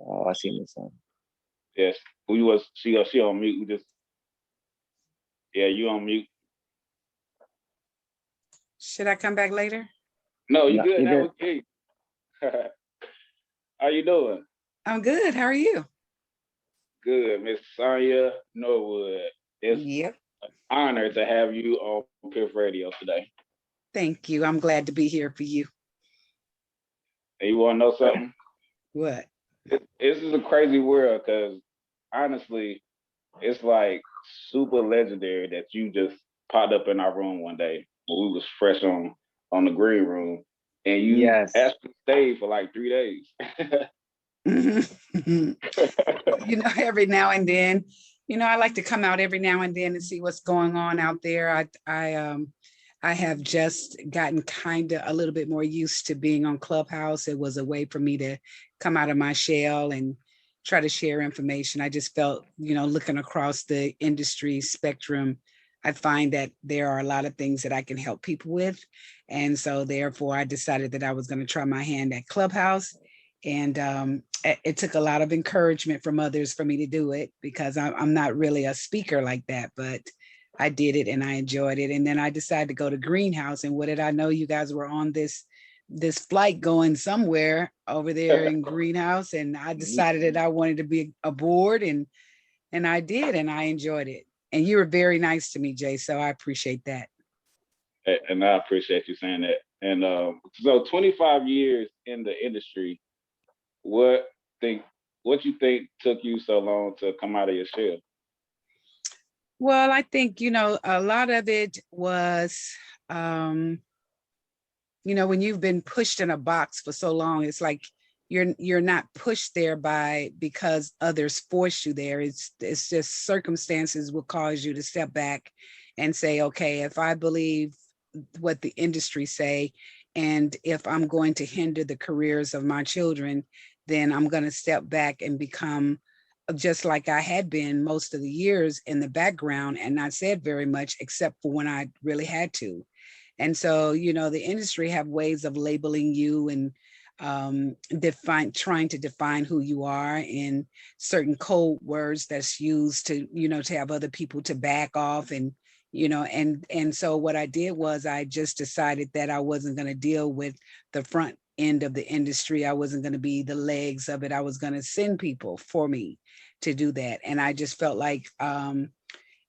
Oh, I see my son. Yes, we was she on mute. We just yeah, you on mute. Should I come back later? No, you No, good you now. good? Okay. How you doing? I'm good. How are you? Good, Miss Sonja Norwood. It's Yep. honor to have you on Piff Radio today. Thank you. I'm glad to be here for you. And you want to know something? What? This is a crazy world because honestly, it's like super legendary that you just popped up in our room one day when we was fresh on the green room, and you Yes. actually stayed for like 3 days. Every now and then, I like to come out every now and then and see what's going on out there. I have just gotten kind of a little bit more used to being on Clubhouse. It was a way for me to come out of my shell and try to share information. I just felt, looking across the industry spectrum, I find that there are a lot of things that I can help people with. And so therefore I decided that I was going to try my hand at Clubhouse. And it took a lot of encouragement from others for me to do it because I'm not really a speaker like that, but I did it and I enjoyed it. And then I decided to go to Greenhouse. And what did I know? You guys were on this flight going somewhere over there in Greenhouse. And I decided that I wanted to be aboard and I did, and I enjoyed it. And you were very nice to me, Jay. So I appreciate that. And I appreciate you saying that. And so 25 years in the industry, what think what you think took you so long to come out of your shell? Well, I think, a lot of it was, when you've been pushed in a box for so long, it's like you're not pushed there because others force you there. It's just circumstances will cause you to step back and say, okay, if I believe what the industry say, and if I'm going to hinder the careers of my children, then I'm going to step back and become just like I had been most of the years in the background and not said very much except for when I really had to. And so, the industry have ways of labeling you and trying to define who you are in certain code words that's used to have other people to back off. And so what I did was I just decided that I wasn't going to deal with the front end of the industry. I wasn't going to be the legs of it. I was going to send people for me to do that. And I just felt like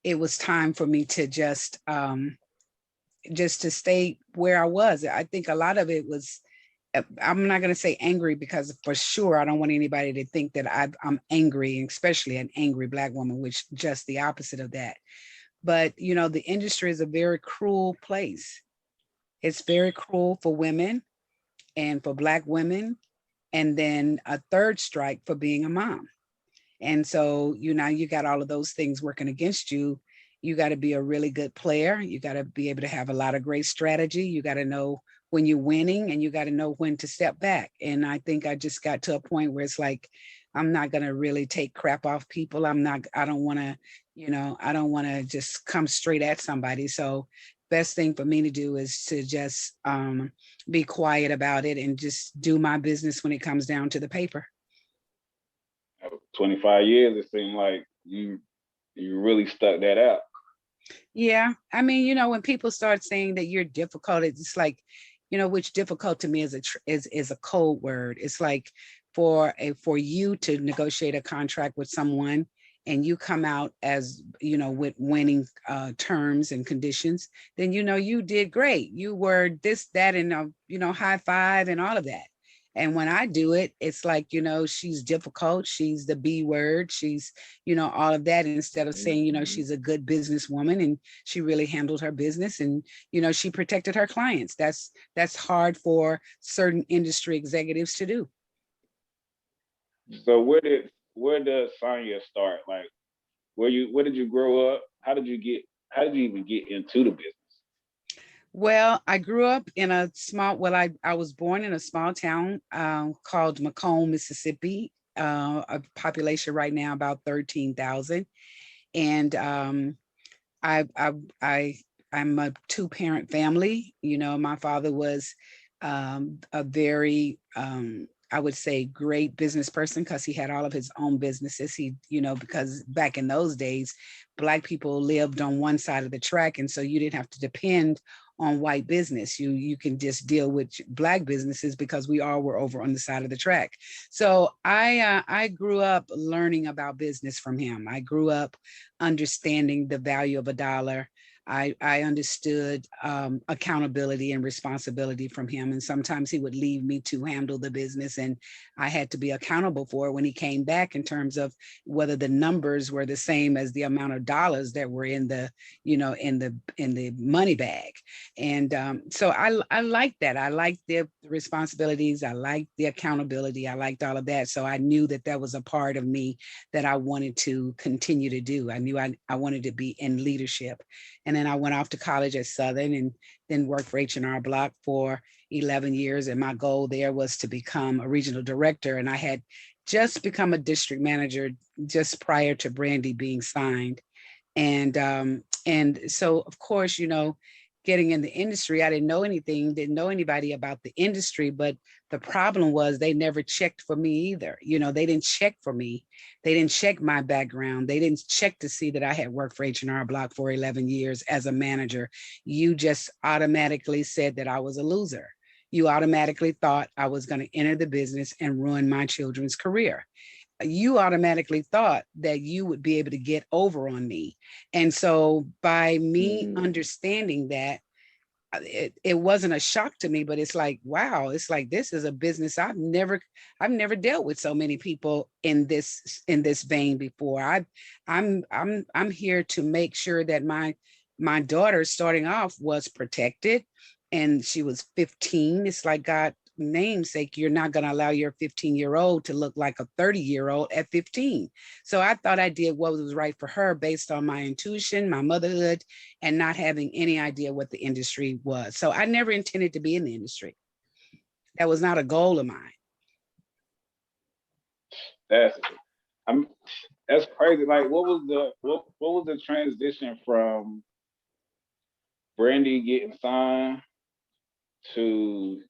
it was time for me to just to stay where I was. I think a lot of it was, I'm not going to say angry because for sure I don't want anybody to think that I'm angry, especially an angry Black woman, which just the opposite of that. But, the industry is a very cruel place. It's very cruel for women and for Black women. And then a third strike for being a mom. And so, you got all of those things working against you. You got to be a really good player. You got to be able to have a lot of great strategy. You got to know when you're winning and you got to know when to step back. And I think I just got to a point where it's like, I'm not going to really take crap off people. I don't want to, I don't want to just come straight at somebody. So best thing for me to do is to just be quiet about it and just do my business when it comes down to the paper. 25 years, it seemed like you really stuck that out. Yeah. I mean, when people start saying that you're difficult, it's like, which difficult to me is a code word. It's like for you to negotiate a contract with someone and you come out as, with winning terms and conditions, then, you did great. You were this, that, and, high five and all of that. And when I do it, it's like, she's difficult. She's the B word. She's, all of that instead of saying, she's a good businesswoman and she really handled her business and, she protected her clients. That's hard for certain industry executives to do. So where does Sonja start? Like where did you grow up? How did you even get into the business? Well, I grew up in I was born in a small town called Macomb, Mississippi, a population right now about 13,000. And I, I, I, I'm a two-parent family. My father was a very I would say, great business person because he had all of his own businesses. Because back in those days, Black people lived on one side of the track. And so you didn't have to depend on white business. You can just deal with Black businesses because we all were over on the side of the track. So I grew up learning about business from him. I grew up understanding the value of a dollar. I understood accountability and responsibility from him. And sometimes he would leave me to handle the business, and I had to be accountable for it when he came back in terms of whether the numbers were the same as the amount of dollars that were in the, in the money bag. And so I liked that. I liked the responsibilities. I liked the accountability. I liked all of that. So I knew that that was a part of me that I wanted to continue to do. I knew I wanted to be in leadership. And then I went off to college at Southern and then worked for H&R Block for 11 years. And my goal there was to become a regional director. And I had just become a district manager just prior to Brandy being signed. And so, of course, getting in the industry, I didn't know anything, didn't know anybody about the industry, but the problem was they never checked for me either. They didn't check for me. They didn't check my background. They didn't check to see that I had worked for H&R Block for 11 years as a manager. You just automatically said that I was a loser. You automatically thought I was going to enter the business and ruin my children's career. You automatically thought that you would be able to get over on me. And so by me understanding that, it wasn't a shock to me, but it's like, wow, it's like, this is a business I've never dealt with so many people in this vein before. I'm here to make sure that my daughter starting off was protected, and she was 15. It's like, God namesake, you're not going to allow your 15-year-old to look like a 30-year-old at 15. So I thought I did what was right for her based on my intuition, my motherhood, and not having any idea what the industry was. So I never intended to be in the industry. That was not a goal of mine. That's I'm that's crazy. Like, what was the transition from Brandy getting signed to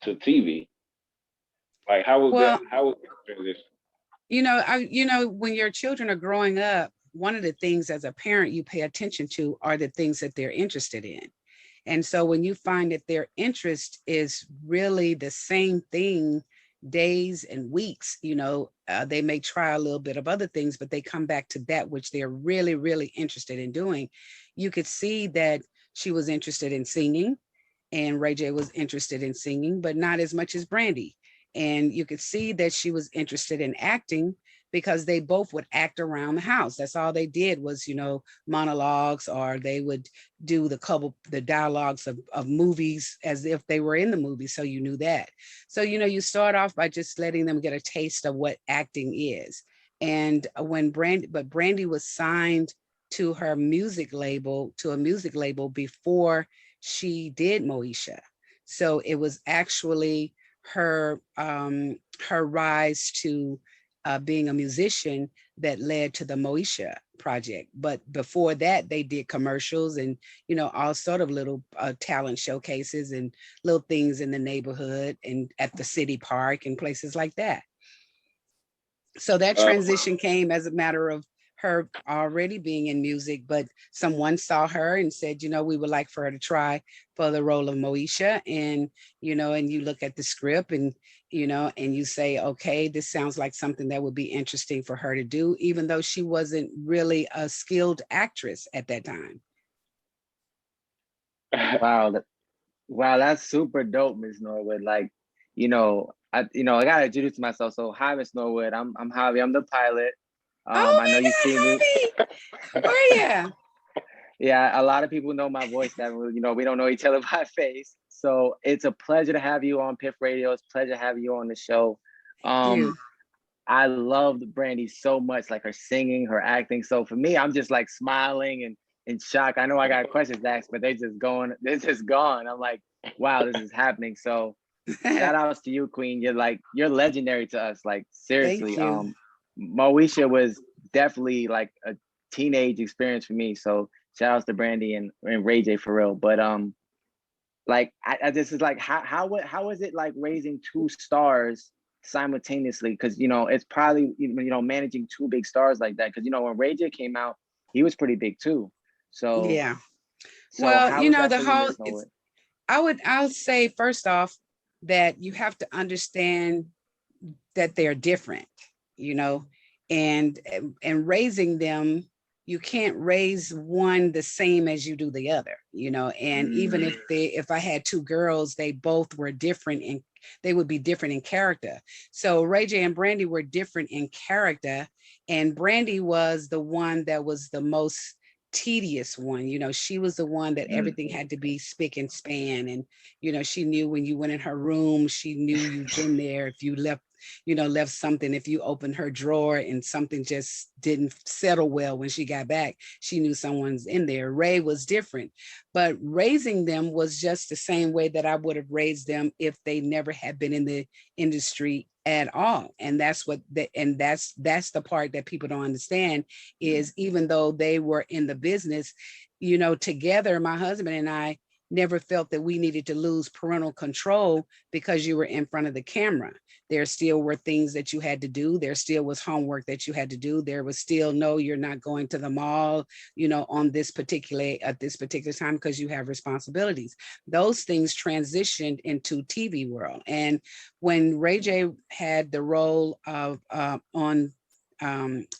TV? Like, Well, how was that transition? when your children are growing up, one of the things as a parent you pay attention to are the things that they're interested in. And so when you find that their interest is really the same thing days and weeks, they may try a little bit of other things, but they come back to that which they're really, really interested in doing. You could see that she was interested in singing, and Ray J was interested in singing, but not as much as Brandy. And you could see that she was interested in acting because they both would act around the house. That's all they did was, monologues, or they would do the dialogues of movies as if they were in the movie. So you knew that. So, you start off by just letting them get a taste of what acting is. And Brandy was signed to a music label before she did Moesha. So it was actually her rise to being a musician that led to the Moesha project. But before that, they did commercials and, all sort of little talent showcases and little things in the neighborhood and at the city park and places like that. So that Uh, transition came as a matter of her already being in music, but someone saw her and said, we would like for her to try for the role of Moesha. And, and you look at the script and, and you say, okay, this sounds like something that would be interesting for her to do, even though she wasn't really a skilled actress at that time. Wow, wow, that's super dope, Miss Norwood. Like, I gotta introduce myself. So, hi, Miss Norwood. I'm Javi. I'm the pilot. Oh I know you see me. my God, Javi! Oh yeah. Yeah, a lot of people know my voice. That we don't know each other by face. So it's a pleasure to have you on Piff Radio. It's a pleasure to have you on the show. Thank you. I loved Brandy so much, like her singing, her acting. So for me, I'm just like smiling and in shock. I know I got questions to ask, but they're just gone. I'm like, wow, this is happening. So shout outs to you, Queen. You're legendary to us. Like Thank seriously. you. Moesha was definitely like a teenage experience for me. So shout outs to Brandy and Ray J for real. But Like I this is like how is it like raising two stars simultaneously? Because it's probably managing two big stars like that. Because when Ray J came out, he was pretty big too. So Yeah. Well, how was that the for you, whole, Miss Norwood? I'll say first off that you have to understand that they're different, you know, and raising them, you can't raise one the same as you do the other, and even Mm, if I had two girls, they both were different and they would be different in character. So Ray J and Brandy were different in character, and Brandy was the one that was the most tedious one. She was the one that mm. everything had to be spick and span, and she knew when you went in her room, she knew you'd been there. If you left something, if you opened her drawer and something just didn't settle well when she got back, she knew someone's in there. Ray was different, but raising them was just the same way that I would have raised them if they never had been in the industry at all. And that's the part that people don't understand, is even though they were in the business, together, my husband and I never felt that we needed to lose parental control because you were in front of the camera. There still were things that you had to do. There still was homework that you had to do. There was still, no, you're not going to the mall, on at this particular time, because you have responsibilities. Those things transitioned into TV world. And when Ray J had the role of on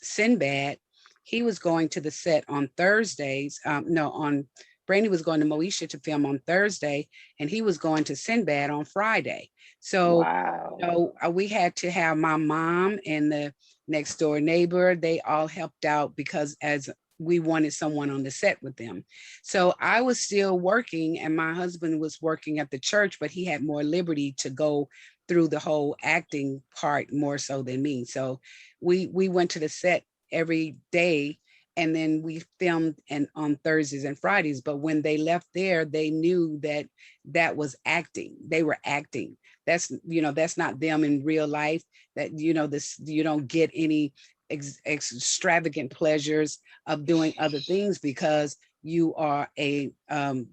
Sinbad, he was going to the set on Thursdays. No, on Brandy was going to Moesha to film on Thursday, and he was going to Sinbad on Friday. So, Wow. we had to have my mom and the next door neighbor. They all helped out because as we wanted someone on the set with them. So I was still working, and my husband was working at the church, but he had more liberty to go through the whole acting part more so than me. So we went to the set every day, and then we filmed and on Thursdays and Fridays. But when they left there, they knew that that was acting. They were acting. That's not them in real life. That this, you don't get any extravagant pleasures of doing other things because you are a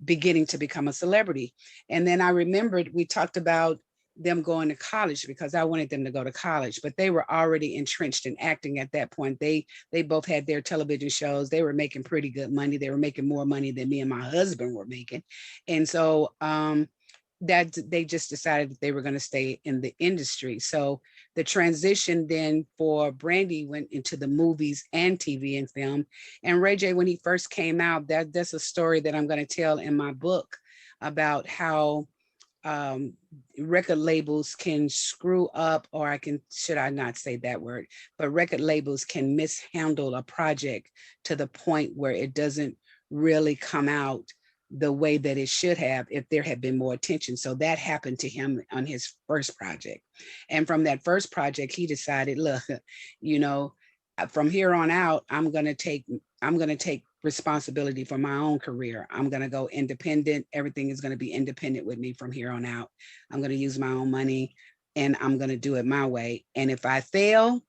beginning to become a celebrity. And then I remembered we talked about them going to college because I wanted them to go to college, but they were already entrenched in acting at that point. They both had their television shows. They were making pretty good money. They were making more money than me and my husband were making. And so that they just decided that they were going to stay in the industry. So the transition then for Brandy went into the movies and TV and film. And Ray J, when he first came out, that's a story that I'm going to tell in my book about how record labels can screw up, or should I not say that word, but record labels can mishandle a project to the point where it doesn't really come out the way that it should have if there had been more attention. So that happened to him on his first project. And from that first project, he decided, look, you know, from here on out, I'm going to take responsibility for my own career. I'm going to go independent. Everything is going to be independent with me from here on out. I'm going to use my own money and I'm going to do it my way. And if I fail,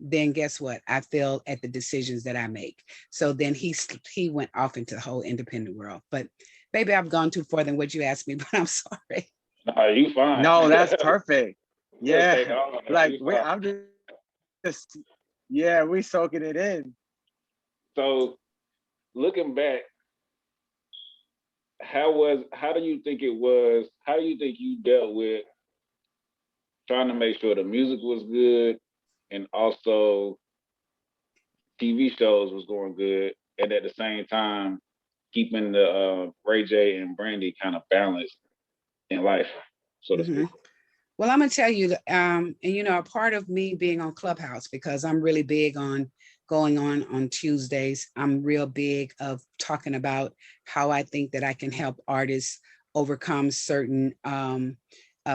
then guess what? I fail at the decisions that I make. So then he went off into the whole independent world. But maybe I've gone too far than what you asked me, but I'm sorry. No, you fine. No, that's perfect. Just take Yeah. all of it. Like You fine. I'm just yeah, we soaking it in. So looking back, how do you think it was? How do you think you dealt with trying to make sure the music was good and also TV shows was going good, and at the same time keeping the Ray J and Brandy kind of balanced in life, so to Mm-hmm. speak? Well, I'm gonna tell you, and a part of me being on Clubhouse, because I'm really big on going on Tuesdays. I'm real big of talking about how I think that I can help artists overcome certain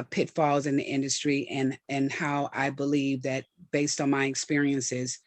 pitfalls in the industry, and how I believe that based on my experiences,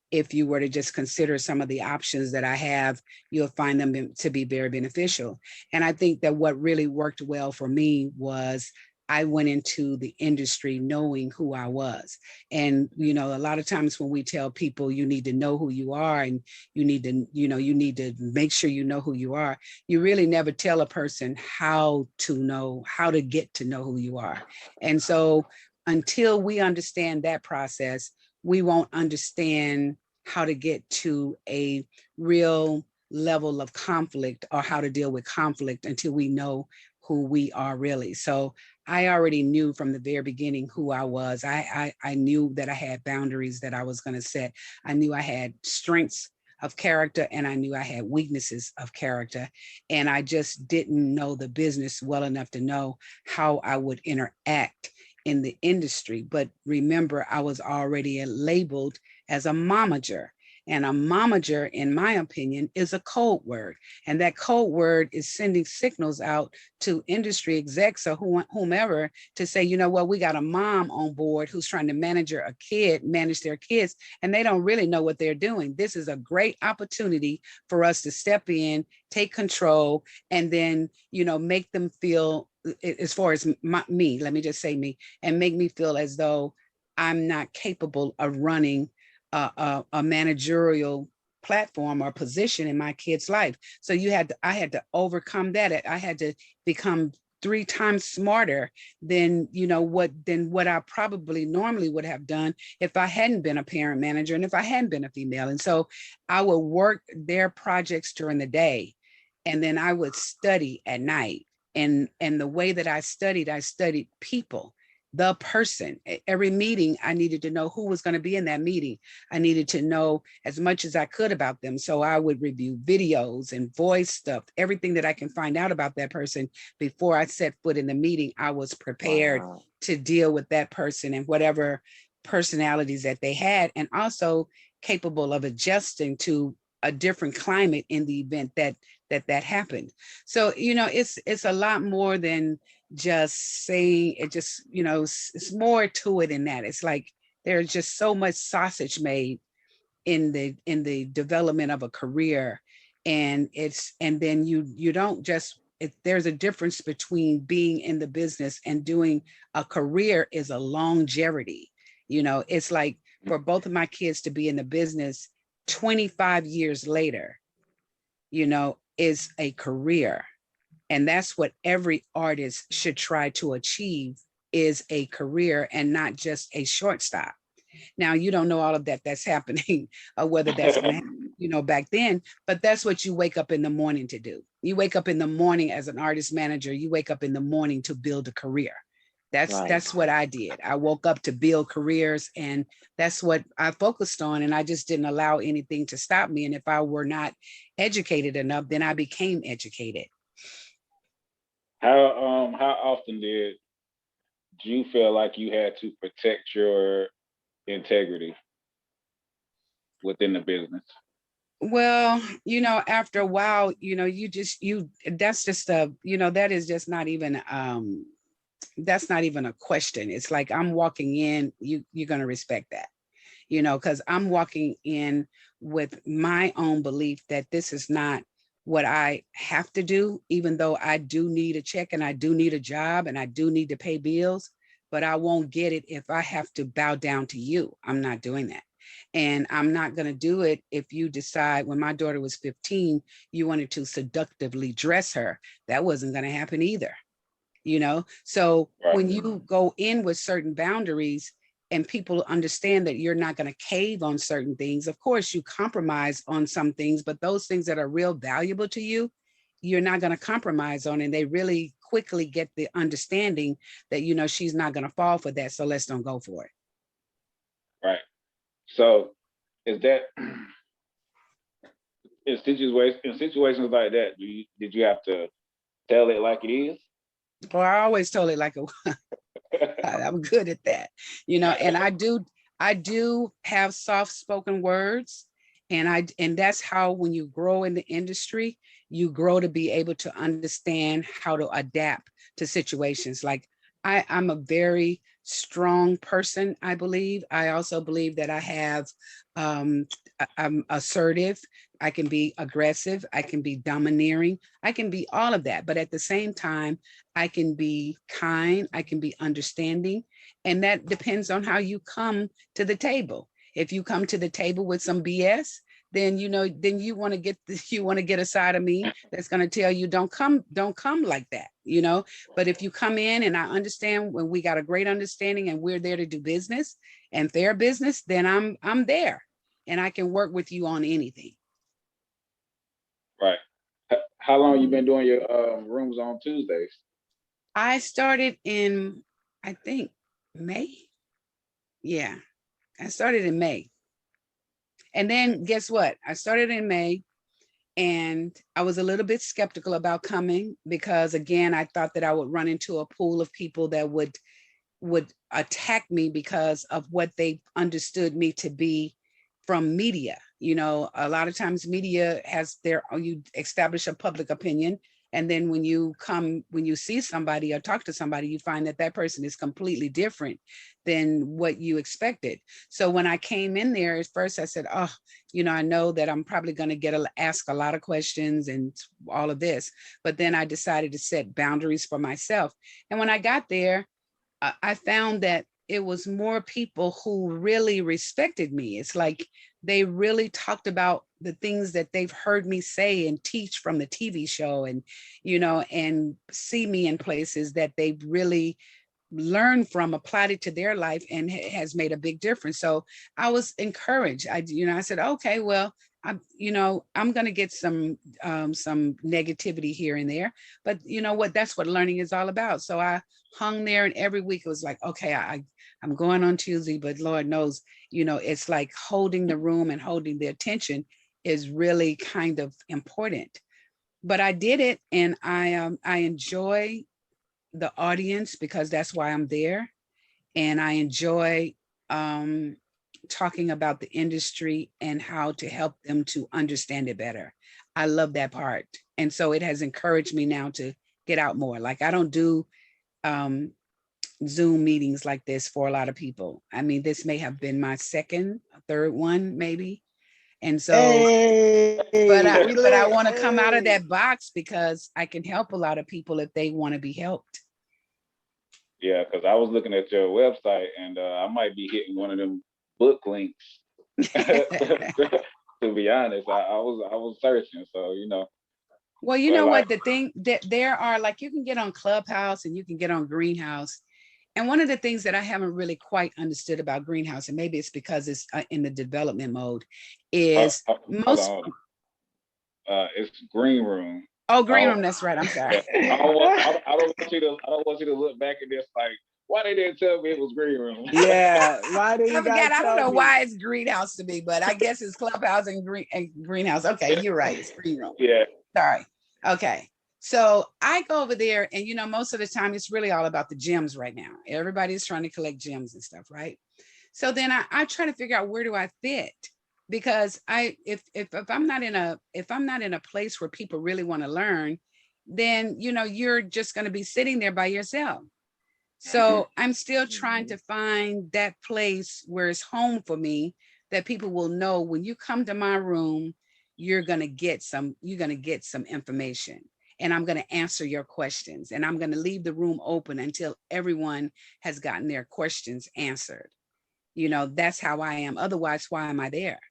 if you were to just consider some of the options that I have, you'll find them to be very beneficial. And I think that what really worked well for me was I went into the industry knowing who I was. And, you know, a lot of times when we tell people you need to know who you are and you need to, you know, you need to make sure you know who you are, you really never tell a person how to get to know who you are. And so until we understand that process, we won't understand how to get to a real level of conflict or how to deal with conflict until we know who we are really. So I already knew from the very beginning who I was. I knew that I had boundaries that I was going to set. I knew I had strengths of character and I knew I had weaknesses of character. And I just didn't know the business well enough to know how I would interact in the industry. But remember, I was already labeled as a momager. And a momager, in my opinion, is a code word. And that code word is sending signals out to industry execs or whomever to say, you know what, we got a mom on board who's trying to manage their kids, and they don't really know what they're doing. This is a great opportunity for us to step in, take control, and then, you know, make them feel, as far as me, let me just say me, and make me feel as though I'm not capable of running a managerial platform or position in my kid's life. So I had to overcome that. I had to become 3 times smarter than what I probably normally would have done if I hadn't been a parent manager and if I hadn't been a female. And so I would work their projects during the day, and then I would study at night. And the way that I studied people, the person. Every meeting, I needed to know who was going to be in that meeting. I needed to know as much as I could about them. So I would review videos and voice stuff, everything that I can find out about that person before I set foot in the meeting. I was prepared to deal with that person and whatever personalities that they had, and also capable of adjusting to a different climate in the event that happened. So, you know, it's a lot more than just saying it. Just, you know, it's more to it than that. It's like there's just so much sausage made in the development of a career. And then you don't just, there's a difference between being in the business and doing a career. Is a longevity. You know, it's like for both of my kids to be in the business 25 years later, you know, is a career. And that's what every artist should try to achieve, is a career and not just a shortstop. Now, you don't know all of that's happening or whether that's going to happen, you know, back then, but that's what you wake up in the morning to do. You wake up in the morning as an artist manager, you wake up in the morning to build a career. That's what I did. I woke up to build careers, and that's what I focused on. And I just didn't allow anything to stop me. And if I were not educated enough, then I became educated. How often did you feel like you had to protect your integrity within the business? Well, you know, after a while, you know, that's just a, you know, that is just not even that's not even a question. It's like I'm walking in, you're going to respect that, you know, because I'm walking in with my own belief that this is not what I have to do, even though I do need a check and I do need a job and I do need to pay bills, but I won't get it if I have to bow down to you. I'm not doing that. And I'm not going to do it if you decide, when my daughter was 15, you wanted to seductively dress her. That wasn't going to happen either. You know, so when you go in with certain boundaries and people understand that you're not going to cave on certain things, of course you compromise on some things, but those things that are real valuable to you, you're not going to compromise on. And they really quickly get the understanding that, you know, she's not going to fall for that, so let's don't go for it. Right. So is that in situations like that, did you have to tell it like it is? Well, I always told it like I'm good at that, you know, and I do have soft spoken words, and that's how, when you grow in the industry, you grow to be able to understand how to adapt to situations. Like I'm a very strong person, I believe. I also believe that I have, I'm assertive. I can be aggressive. I can be domineering. I can be all of that. But at the same time, I can be kind. I can be understanding. And that depends on how you come to the table. If you come to the table with some BS, then then you want to get you want to get a side of me that's going to tell you don't come like that. But if you come in and I understand, when we got a great understanding and we're there to do business and fair business, then I'm there and I can work with you on anything. Right. How long you been doing your rooms on Tuesdays? I started in, I think, May. Yeah, I started in May. And then guess what? I started in May and I was a little bit skeptical about coming because, again, I thought that I would run into a pool of people that would attack me because of what they understood me to be from media. A lot of times media has you establish a public opinion. And then when you see somebody or talk to somebody, you find that that person is completely different than what you expected. So when I came in there at first, I said, oh, I know that I'm probably going to ask a lot of questions and all of this. But then I decided to set boundaries for myself. And when I got there, I found that it was more people who really respected me. It's like they really talked about the things that they've heard me say and teach from the TV show, and and see me in places that they've really learned from, applied it to their life, and has made a big difference. So I was encouraged. I said, okay, well, I'm going to get some negativity here and there, but you know what, that's what learning is all about. So I hung there, and every week it was like, okay, I'm going on Tuesday, but Lord knows, it's like holding the room and holding the attention is really kind of important. But I did it, and I enjoy the audience because that's why I'm there. And I enjoy talking about the industry and how to help them to understand it better. I love that part. And so it has encouraged me now to get out more. Like, I don't do um, Zoom meetings like this for a lot of people. I mean, this may have been my second, third one, maybe. And so, but I want to come out of that box because I can help a lot of people if they want to be helped. Yeah, because I was looking at your website, and I might be hitting one of them book links. To be honest, I was searching, so Well, you know what, the thing that there are, like, you can get on Clubhouse and you can get on Greenhouse. And one of the things that I haven't really quite understood about Greenhouse, and maybe it's because it's in the development mode, is most. hold on. It's Green Room. Oh, Green Room. That's right. I'm sorry. I don't want you to look back at this like, why they didn't tell me it was Green Room? Yeah, why did you guys I don't know me? why it's Greenhouse to me, but I guess it's Clubhouse and Greenhouse. Okay, you're right. It's Green Room. Yeah. Sorry. Okay. So I go over there, and most of the time it's really all about the gems right now. Everybody's trying to collect gems and stuff, right? So then I try to figure out, where do I fit? Because if I'm not in a place where people really want to learn, then you're just going to be sitting there by yourself. So I'm still trying to find that place where it's home for me, that people will know, when you come to my room, you're going to get some information, and I'm going to answer your questions, and I'm going to leave the room open until everyone has gotten their questions answered. That's how I am. Otherwise, why am I there?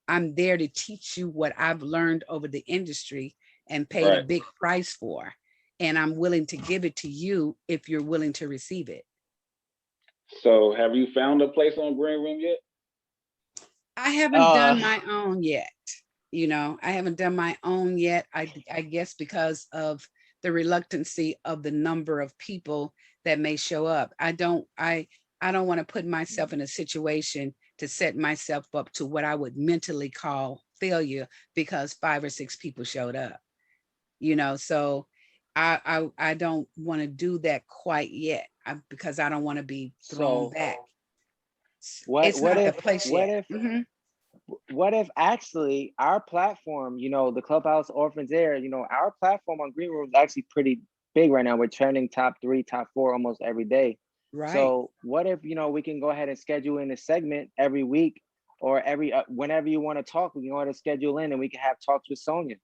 I'm there to teach you what I've learned over the industry and paid a big price for. And I'm willing to give it to you if you're willing to receive it. So have you found a place on Green Room yet? I haven't done my own yet. I haven't done my own yet. I guess because of the reluctancy of the number of people that may show up. I don't want to put myself in a situation to set myself up to what I would mentally call failure because 5 or 6 people showed up. So I don't want to do that quite yet because I don't want to be thrown back. What if actually our platform, the Clubhouse Orphans Air, our platform on Green Room is actually pretty big right now. We're trending top 3, top 4 almost every day. Right. So what if, we can go ahead and schedule in a segment every week or every whenever you want to talk, we can go ahead and schedule in and we can have talks with Sonja,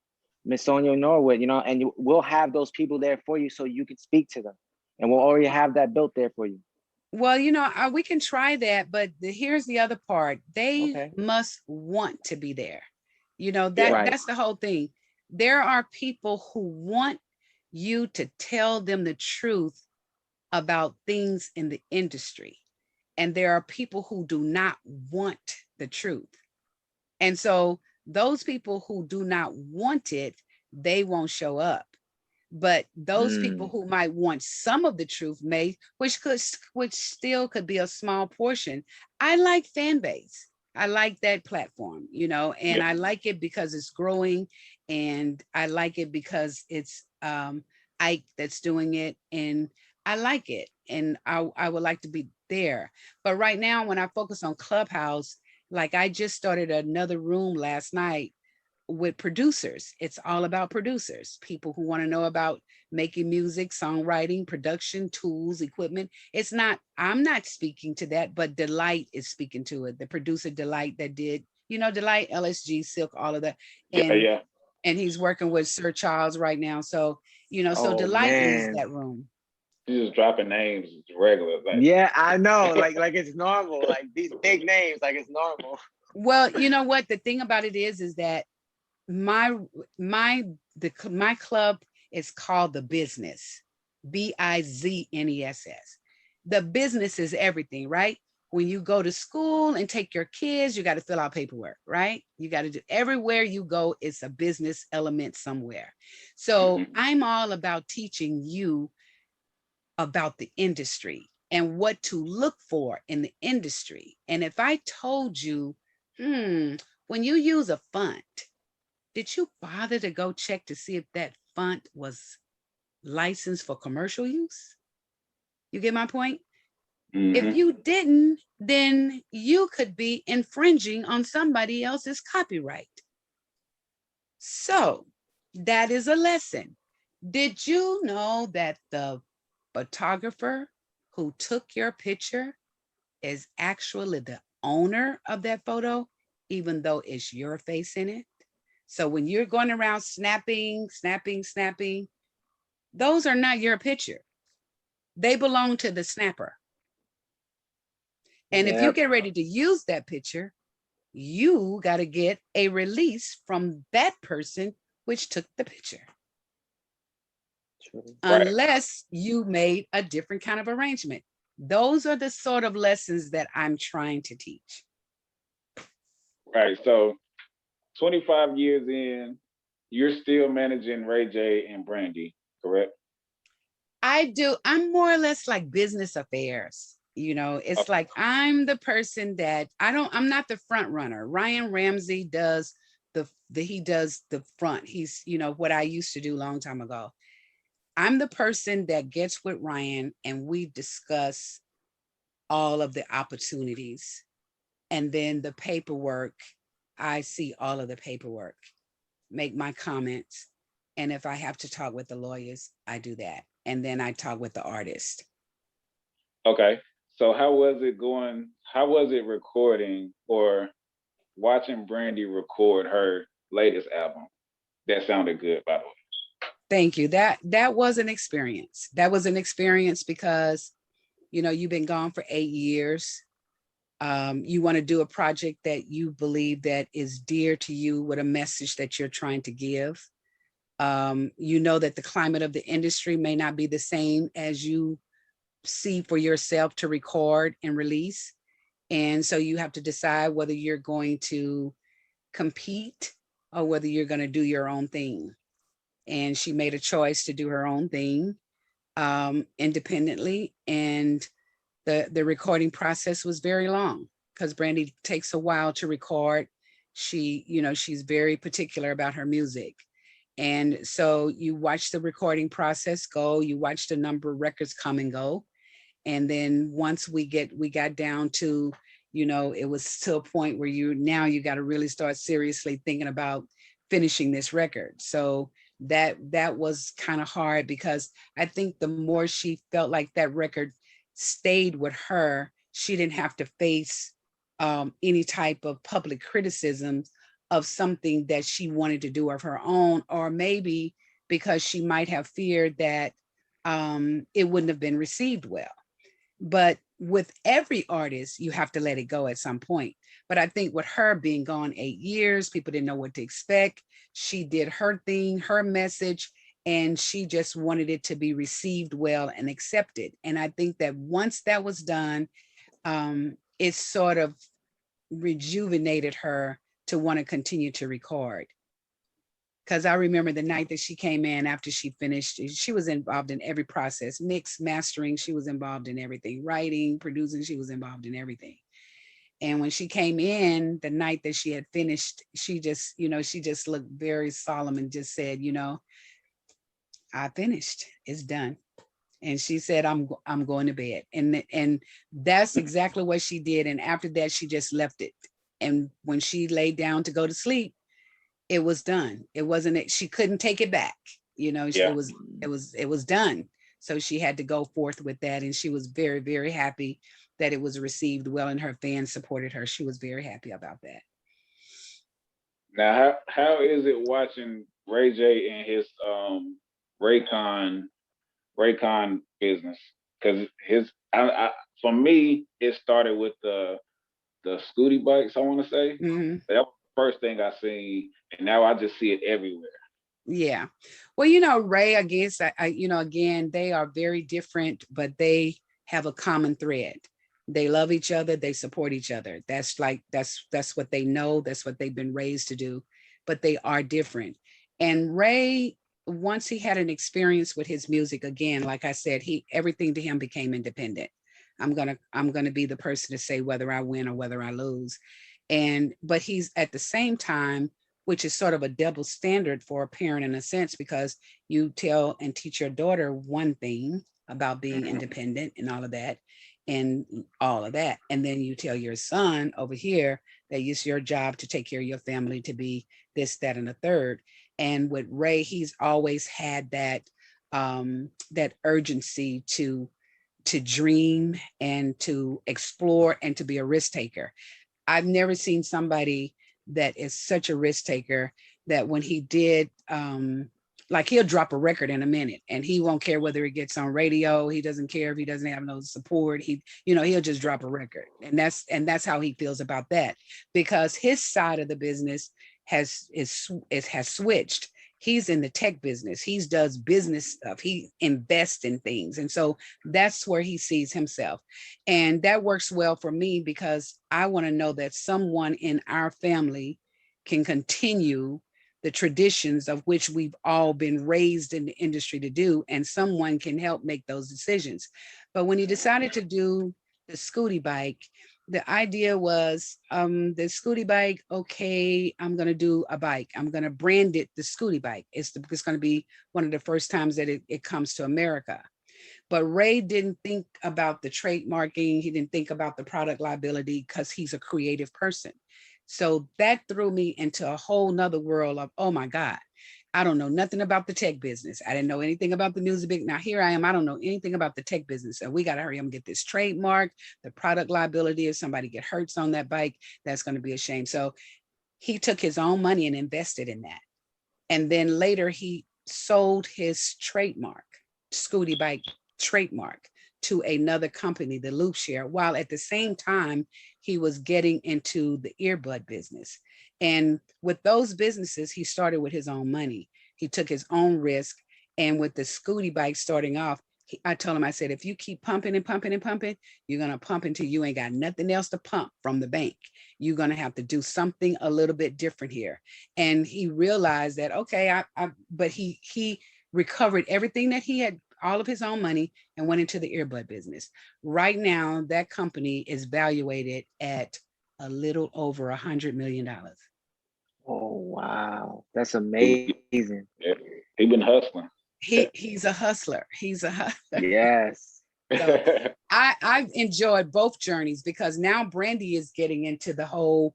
Miss Sonja Norwood, and we'll have those people there for you so you can speak to them. And we'll already have that built there for you. Well, we can try that, but here's the other part. They Okay. must want to be there. Yeah. Right. That's the whole thing. There are people who want you to tell them the truth about things in the industry. And there are people who do not want the truth. And so those people who do not want it, they won't show up. But those people Mm. who might want some of the truth may, which still could be a small portion. I like fan base. I like that platform, and Yeah. I like it because it's growing, and I like it because it's Ike that's doing it, and I like it, and I would like to be there. But right now, when I focus on Clubhouse, like I just started another room last night with producers. It's all about producers, people who want to know about making music, songwriting, production, tools, equipment. I'm not speaking to that, but Delight is speaking to it. The producer Delight that did, Delight, LSG, Silk, all of that. Yeah. And Yeah. and he's working with Sir Charles right now. So, so Oh Delight leads man. that room. She's just dropping names regular. Like, Yeah, I know. Like it's normal. Like these big names, like it's normal. Well, you know what? The thing about it is that my my club is called the Bizness, Bizness. The business is everything, right? When you go to school and take your kids, you got to fill out paperwork, right? You got to do everywhere you go, it's a business element somewhere. So mm-hmm. I'm all about teaching you about the industry and what to look for in the industry. And if I told you, when you use a font, did you bother to go check to see if that font was licensed for commercial use? You get my point? If Mm-hmm. you didn't, then you could be infringing on somebody else's copyright. So that is a lesson. Did you know that the photographer who took your picture is actually the owner of that photo, even though it's your face in it? So when you're going around snapping, those are not your picture. They belong to the snapper. And if you Yep. get ready to use that picture, you got to get a release from that person which took the picture. True. Right. Unless you made a different kind of arrangement. Those are the sort of lessons that I'm trying to teach. Right. So 25 years in, you're still managing Ray J and Brandy, correct? I do. I'm more or less like business affairs. It's Okay. like I'm the person that I'm not the front runner. Ryan Ramsey does he does the front. He's, what I used to do a long time ago. I'm the person that gets with Ryan and we discuss all of the opportunities. And then the paperwork, I see all of the paperwork, make my comments. And if I have to talk with the lawyers, I do that. And then I talk with the artist. Okay. So how was it going? How was it recording or watching Brandy record her latest album? That sounded good, by the way. Thank you. That was an experience. That was an experience because, you've been gone for 8 years. You want to do a project that you believe that is dear to you with a message that you're trying to give. You know that the climate of the industry may not be the same as you see for yourself to record and release. And so you have to decide whether you're going to compete or whether you're going to do your own thing. And she made a choice to do her own thing independently. And the recording process was very long because Brandy takes a while to record. She's very particular about her music. And so you watch the recording process go, you watch the number of records come and go. And then once we got down to, it was to a point where you got to really start seriously thinking about finishing this record. So that was kind of hard because I think the more she felt like that record stayed with her, she didn't have to face any type of public criticism of something that she wanted to do of her own, or maybe because she might have feared that it wouldn't have been received well. But with every artist, you have to let it go at some point. But I think with her being gone 8 years, people didn't know what to expect. She did her thing, her message, and she just wanted it to be received well and accepted. And I think that once that was done, it sort of rejuvenated her to want to continue to record. Because I remember the night that she came in after she finished, she was involved in every process, mix, mastering, she was involved in everything, writing, producing, she was involved in everything. And when she came in the night that she had finished, she just, she just looked very solemn and just said, I finished, it's done. And she said, I'm going to bed. And that's exactly what she did. And after that, she just left it. And when she laid down to go to sleep, it was done. It wasn't, she couldn't take it back. Yeah. It was done. So she had to go forth with that. And she was very, very happy that it was received well and her fans supported her. She was very happy about that. Now, how is it watching Ray J and his Raycon business? Because for me, it started with the Scooty bikes, I want to say. Mm-hmm. That was the first thing I seen, and now I just see it everywhere. Yeah. Well, Ray, again, they are very different, but they have a common thread. They love each other. They support each other. That's what they know. That's what they've been raised to do, but they are different. And Ray, once he had an experience with his music, again, like I said, everything to him became independent. I'm gonna be the person to say whether I win or whether I lose. But he's at the same time, which is sort of a double standard for a parent in a sense, because you tell and teach your daughter one thing about being independent and all of that. And then you tell your son over here that it's your job to take care of your family, to be this, that, and a third. And with Ray, he's always had that urgency to dream and to explore and to be a risk taker. I've never seen somebody that is such a risk taker that when he did, like he'll drop a record in a minute and he won't care whether it gets on radio. He doesn't care if he doesn't have no support. He'll just drop a record. And that's how he feels about that, because his side of the business has switched. He's in the tech business. He does business stuff. He invests in things. And so that's where he sees himself. And that works well for me, because I want to know that someone in our family can continue the traditions of which we've all been raised in the industry to do, and someone can help make those decisions. But when he decided to do the Scooty bike, the idea was the Scooty bike, okay, I'm going to do a bike. I'm going to brand it the Scooty bike. It's going to be one of the first times that it comes to America. But Ray didn't think about the trademarking. He didn't think about the product liability, because he's a creative person. So that threw me into a whole nother world of, oh my God, I don't know nothing about the tech business. I didn't know anything about the music. Now here I am, I don't know anything about the tech business. So we got to hurry up and get this trademark, the product liability. If somebody get hurt on that bike, that's going to be a shame. So he took his own money and invested in that. And then later he sold his trademark, Scooty bike trademark, to another company, the Loop Share, while at the same time he was getting into the earbud business. And with those businesses, he started with his own money. He took his own risk. And with the Scooty bike starting off, I told him, I said, if you keep pumping and pumping and pumping, you're going to pump until you ain't got nothing else to pump from the bank. You're going to have to do something a little bit different here. And he realized that, okay, but he recovered everything that he had, all of his own money, and went into the earbud business. Right now, that company is valuated at a little over $100 million. Oh, wow. That's amazing. Yeah. He been hustling. He's a hustler. He's a hustler. Yes. So I've enjoyed both journeys, because now Brandy is getting into the whole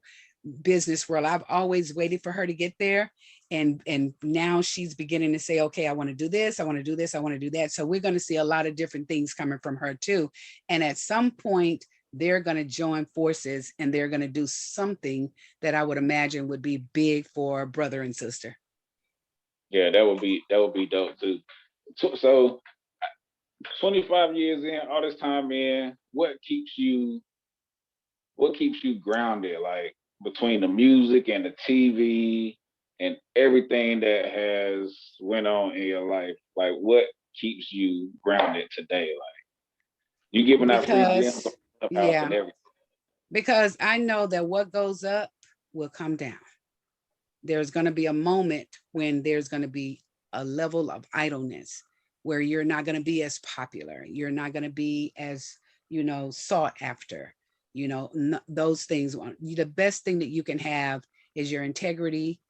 business world. I've always waited for her to get there. and now she's beginning to say, okay, I want to do this, I want to do this, I want to do that. So we're going to see a lot of different things coming from her too. And at some point, they're going to join forces and they're going to do something that I would imagine would be big for brother and sister. Yeah, that would be dope too. So 25 years in, all this time in, what keeps you grounded, like between the music and the TV and everything that has went on in your life? Like, what keeps you grounded today? Like, you giving out free gems Because, of house yeah, and everything. because I know that what goes up will come down. There's going to be a moment when there's going to be a level of idleness where you're not going to be as popular. You're not going to be as, sought after, those things. The best thing that you can have is your integrity,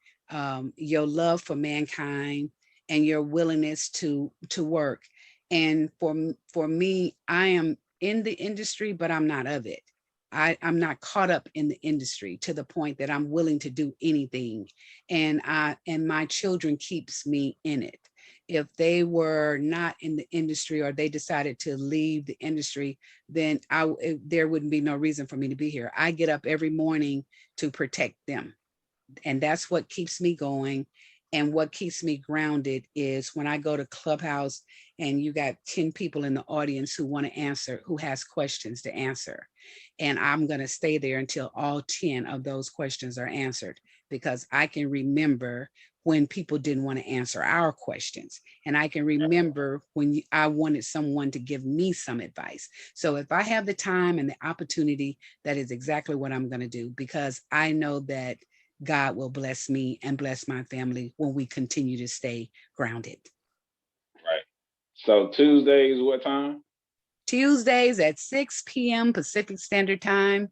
your love for mankind, and your willingness to work. And for me, I am in the industry, but I'm not of it. I'm not caught up in the industry to the point that I'm willing to do anything. And my children keeps me in it. If they were not in the industry or they decided to leave the industry, then there wouldn't be no reason for me to be here. I get up every morning to protect them. And that's what keeps me going. And what keeps me grounded is when I go to Clubhouse and you got 10 people in the audience who want to answer, who has questions to answer. And I'm going to stay there until all 10 of those questions are answered, because I can remember when people didn't want to answer our questions. And I can remember when I wanted someone to give me some advice. So if I have the time and the opportunity, that is exactly what I'm going to do, because I know that God will bless me and bless my family when we continue to stay grounded. Right. So Tuesdays, what time? Tuesdays at 6 p.m. Pacific Standard Time.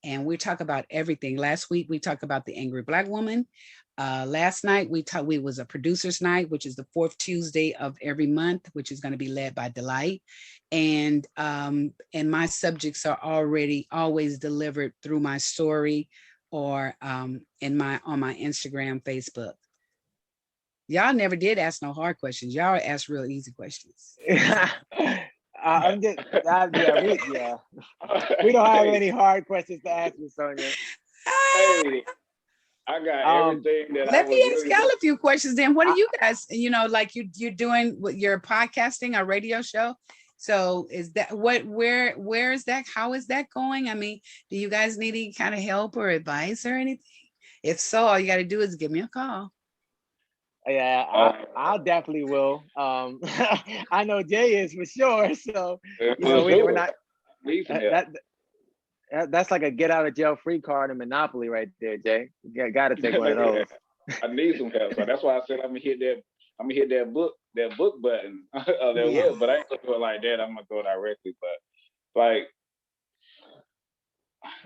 And we talk about everything. Last week, we talked about the angry Black woman. Last night, we was a producer's night, which is the fourth Tuesday of every month, which is going to be led by Delight. And my subjects are already always delivered through my story or on my Instagram, Facebook. Y'all never did ask no hard questions. Y'all asked real easy questions. I'm just, yeah. We don't have any hard questions to ask you, Sonja. Hey, I got everything that let I me was ask really y'all a few questions then. What are you guys, like you're doing with your podcasting, a radio show? So is that where is that? How is that going? I mean, do you guys need any kind of help or advice or anything? If so, all you got to do is give me a call. Yeah, I definitely will. I know Jay is for sure. So we're not. That's like a get out of jail free card in Monopoly right there, Jay. You got to take one of those. I need some help, so that's why I said I'm gonna hit that book button. But I ain't gonna do it like that. I'm gonna go directly. But like,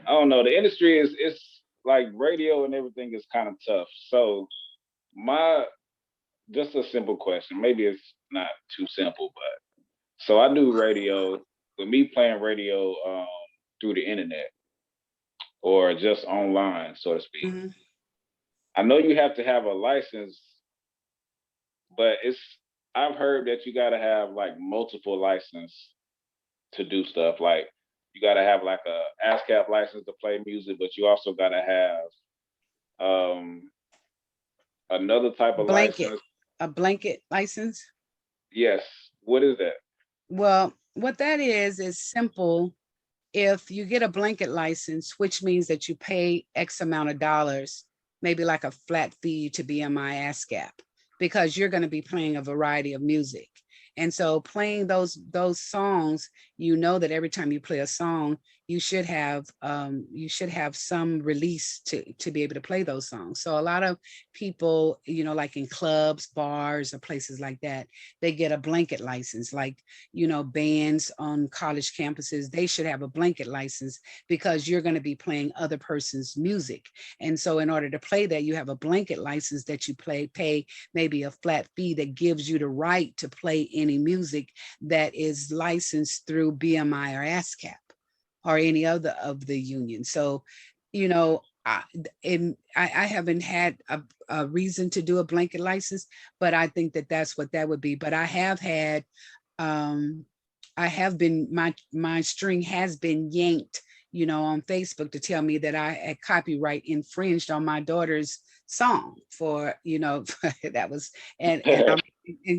I don't know. The industry it's like radio and everything is kind of tough. So just a simple question. Maybe it's not too simple, but so I do radio. With me playing radio through the internet or just online, so to speak. Mm-hmm. I know you have to have a license, but I've heard that you got to have like multiple license to do stuff. Like you got to have like a ASCAP license to play music, but you also got to have another type of license. A blanket license? Yes. What is that? Well, what that is simple. If you get a blanket license, which means that you pay X amount of dollars, maybe like a flat fee to BMI ASCAP, because you're going to be playing a variety of music. And so playing those songs, that every time you play a song, you should have some release to be able to play those songs. So a lot of people, like in clubs, bars, or places like that, they get a blanket license. Like, bands on college campuses, they should have a blanket license because you're going to be playing other person's music. And so in order to play that, you have a blanket license that you pay maybe a flat fee that gives you the right to play any music that is licensed through BMI or ASCAP or any other of the union. So, I, I haven't had a reason to do a blanket license, but I think that that's what that would be. But I have had, um, I have been, my string has been yanked, you know, on Facebook to tell me that I had copyright infringed on my daughter's song for, you know, that was, and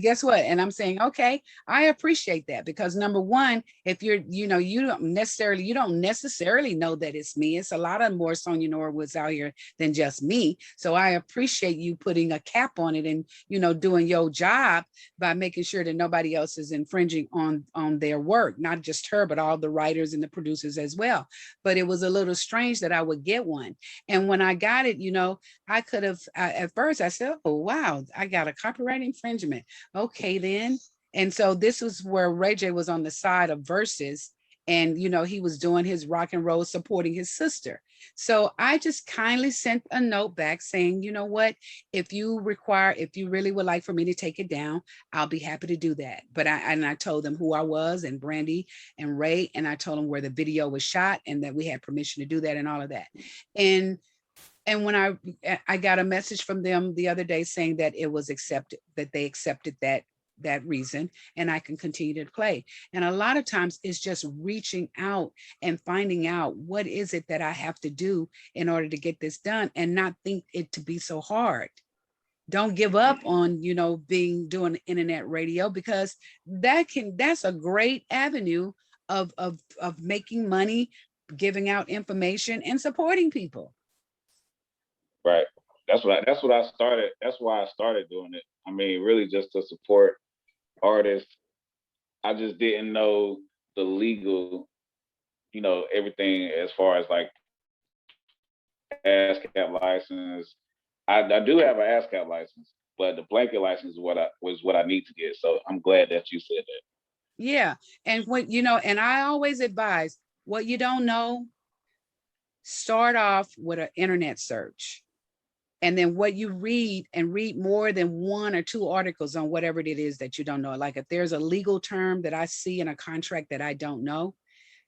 guess what? And I'm saying, okay, I appreciate that, because number one, if you're, you know, you don't necessarily know that it's me. It's a lot of more Sonja Norwoods out here than just me. So I appreciate you putting a cap on it and, you know, doing your job by making sure that nobody else is infringing on their work, not just her, but all the writers and the producers as well. But it was a little strange that I would get one. And when I got it, you know, I could have, at first I said, oh, wow, I got a copyright infringement. Okay, then. And so this was where Ray J was on the side of Versus, and, you know, he was doing his rock and roll, supporting his sister. So I just kindly sent a note back saying, you know what, if you really would like for me to take it down, I'll be happy to do that. But I told them who I was, and Brandy and Ray, and I told them where the video was shot and that we had permission to do that and all of that. And when I got a message from them the other day saying that it was accepted, that they accepted that reason, and I can continue to play. And a lot of times it's just reaching out and finding out what is it that I have to do in order to get this done, and not think it to be so hard. Don't give up on, you know, doing internet radio, because that's a great avenue of making money, giving out information and supporting people. Right. That's what I started. That's why I started doing it. I mean, really just to support artists. I just didn't know the legal, you know, everything as far as like ASCAP license. I do have an ASCAP license, but the blanket license is what I need to get. So I'm glad that you said that. Yeah. And what, you know, and I always advise, what you don't know, start off with an internet search. And then what you read, and read more than one or two articles on whatever it is that you don't know. Like if there's a legal term that I see in a contract that I don't know,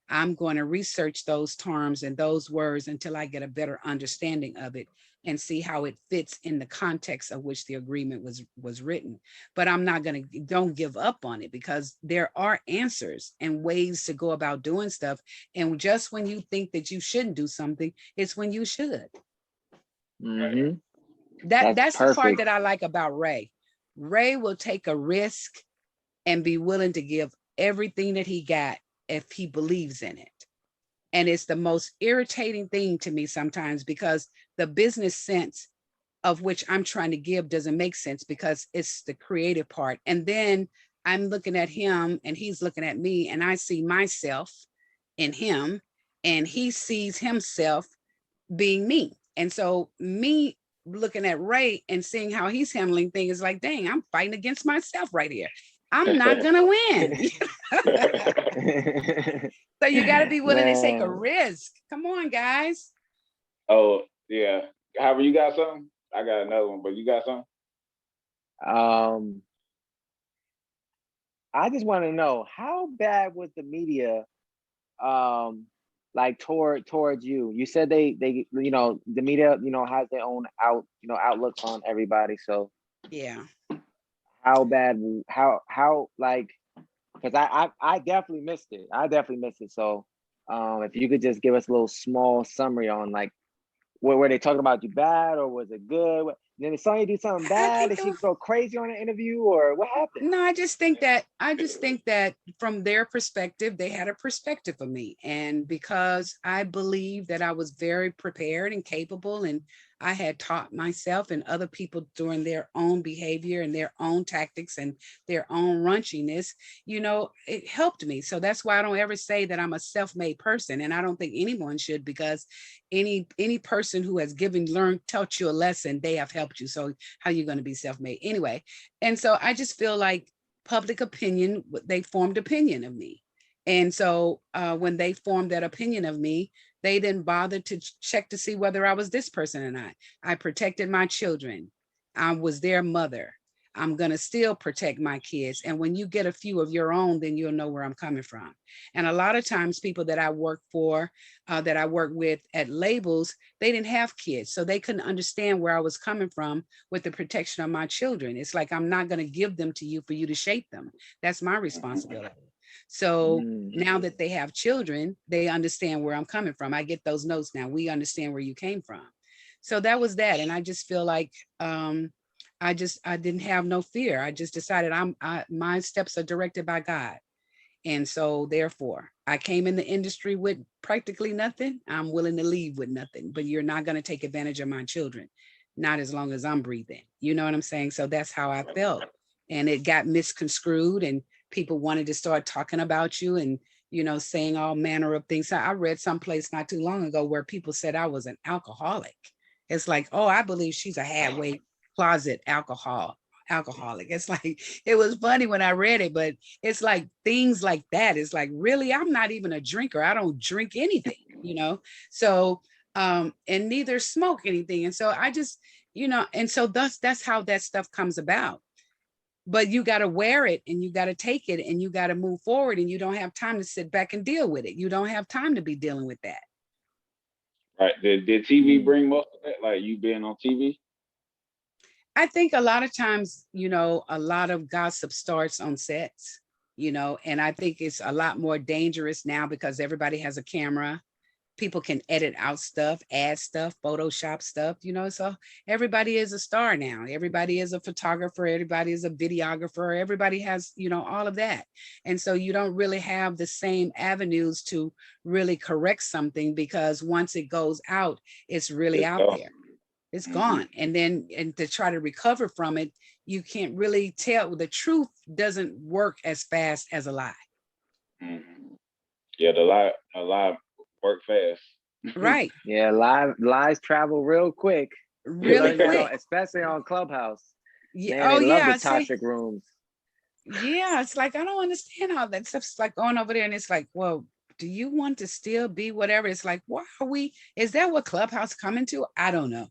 I'm going to research those terms and those words until I get a better understanding of it and see how it fits in the context of which the agreement was written. But I'm not going to, don't give up on it, because there are answers and ways to go about doing stuff. And just when you think that you shouldn't do something, it's when you should. Mm-hmm. That's the part that I like about Ray. Ray will take a risk and be willing to give everything that he got if he believes in it. And it's the most irritating thing to me sometimes, because the business sense of which I'm trying to give doesn't make sense, because it's the creative part. And then I'm looking at him and he's looking at me, and I see myself in him and he sees himself being me. And so me looking at Ray and seeing how he's handling things is like, dang, I'm fighting against myself right here. I'm not gonna win. So you got to be willing to take a risk. Come on, guys. Oh yeah. However, you got something? I got another one, but you got something? I just want to know, how bad was the media like towards you? You said they you know, the media, you know, has their own outlooks on everybody. So yeah, how bad, how like, because I definitely missed it. I definitely missed it. So if you could just give us a little small summary on like, were they talking about you bad, or was it good? Then did Sonja do something bad? Did she go crazy on an interview, or what happened? No, I just think that from their perspective, they had a perspective of me. And because I believe that I was very prepared and capable, and I had taught myself and other people during their own behavior and their own tactics and their own raunchiness, you know, it helped me. So that's why I don't ever say that I'm a self-made person. And I don't think anyone should, because any person who has taught you a lesson, they have helped you. So how are you going to be self-made anyway? And so I just feel like public opinion, they formed opinion of me. And so when they formed that opinion of me, they didn't bother to check to see whether I was this person or not. I protected my children. I was their mother. I'm going to still protect my kids. And when you get a few of your own, then you'll know where I'm coming from. And a lot of times people that I work for, that I work with at labels, they didn't have kids. So they couldn't understand where I was coming from with the protection of my children. It's like, I'm not going to give them to you for you to shape them. That's my responsibility. So now that they have children, they understand where I'm coming from. I get those notes now. We understand where you came from. So that was that. And I just feel like, I didn't have no fear. I just decided my steps are directed by God. And so therefore I came in the industry with practically nothing. I'm willing to leave with nothing, but you're not going to take advantage of my children. Not as long as I'm breathing. You know what I'm saying? So that's how I felt. And it got misconstrued and people wanted to start talking about you and, you know, saying all manner of things. I read someplace not too long ago where people said I was an alcoholic. It's like, oh, I believe she's a halfway closet alcoholic. It's like, it was funny when I read it, but it's like things like that. It's like, really, I'm not even a drinker. I don't drink anything, you know? So, and neither smoke anything. And so I just, you know, and so that's how that stuff comes about. But you got to wear it and you got to take it and you got to move forward and you don't have time to sit back and deal with it. You don't have time to be dealing with that. Right. Did TV bring most of that? Like you being on TV? I think a lot of times, you know, a lot of gossip starts on sets, you know, and I think it's a lot more dangerous now because everybody has a camera. People can edit out stuff, add stuff, Photoshop stuff, you know, so everybody is a star now. Everybody is a photographer. Everybody is a videographer. Everybody has, you know, all of that. And so you don't really have the same avenues to really correct something because once it goes out, it's really out there. It's gone. And then, and to try to recover from it, you can't really tell. The truth doesn't work as fast as a lie. Yeah, a lie work fast. Right. Yeah, lies travel real quick. Really quick. Especially on Clubhouse. Yeah. Man, they love the toxic rooms. Yeah, it's like, I don't understand all that stuff. It's like going over there and it's like, well, do you want to still be whatever? It's like, why are we, is that what Clubhouse coming to? I don't know.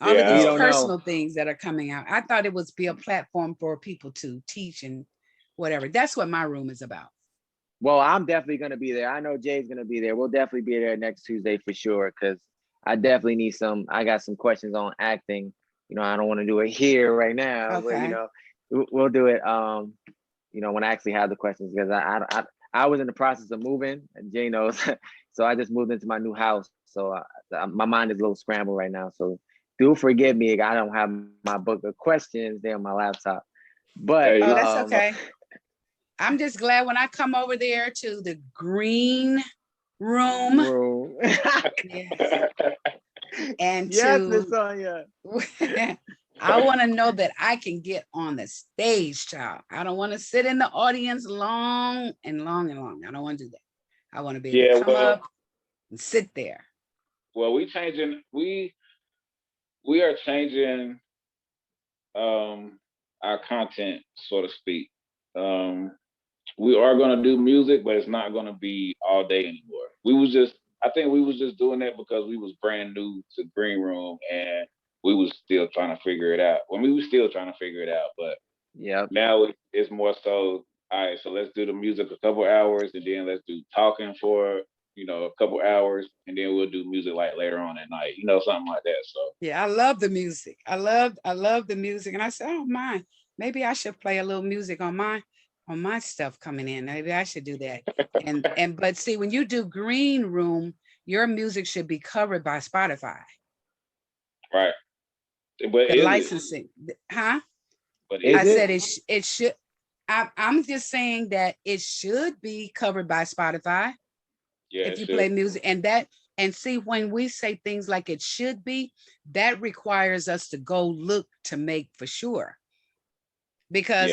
All of these personal things that are coming out. I thought it was be a platform for people to teach and whatever. That's what my room is about. Well, I'm definitely going to be there. I know Jay's going to be there. We'll definitely be there next Tuesday for sure. Cause I definitely need I got some questions on acting. You know, I don't want to do it here right now, but you know, we'll do it. You know, when I actually have the questions, because I was in the process of moving, and Jay knows. So I just moved into my new house. So my mind is a little scrambled right now. So do forgive me. I don't have my book of questions there on my laptop. But that's okay. I'm just glad when I come over there to the green room. Yes. And yes, Miss Sonja. I want to know that I can get on the stage, child. I don't want to sit in the audience long and long and long. I don't want to do that. I want to be able to come up and sit there. Well, we are changing our content, so to speak. We are going to do music, but it's not going to be all day anymore. I think we was just doing that because we was brand new to Green Room and we was still trying to figure it out. Well, we was still trying to figure it out, but now it's more so, all right, so let's do the music a couple hours and then let's do talking for, you know, a couple hours and then we'll do music like later on at night, you know, something like that. So yeah, I love the music. I love the music. And I said, oh my, maybe I should play a little music on my stuff coming in. Maybe I should do that. But see, when you do Green Room, your music should be covered by Spotify. Right. But the licensing, huh? But I said it should. I'm just saying that it should be covered by Spotify. Yeah, if you play music and see, when we say things like it should be, that requires us to go look to make for sure. Because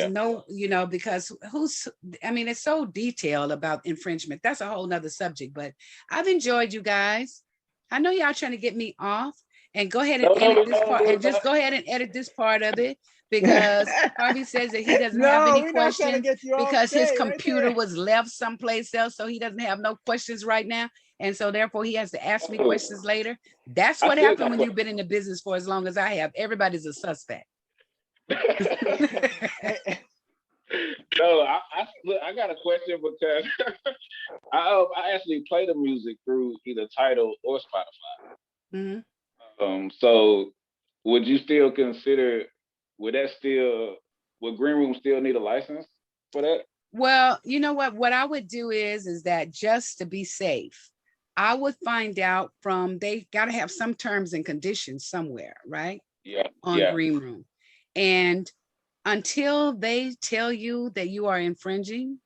because it's so detailed about infringement. That's a whole nother subject, but I've enjoyed you guys. I know y'all trying to get me off, and go ahead and edit this part, and just go ahead and edit this part of it, because Harvey says that he doesn't have any questions because his computer was left someplace else, so he doesn't have no questions right now, and so therefore he has to ask me questions later. That's what happened when you've been in the business for as long as I have. Everybody's a suspect. No, look, I got a question because I actually play the music through either Tidal or Spotify. Mhm. So would you still consider? Would that still? Would Green Room still need a license for that? Well, you know what I would do is that just to be safe, I would find out from, they got to have some terms and conditions somewhere, right? Yeah, On yeah, Green Room. And until they tell you that you are infringing,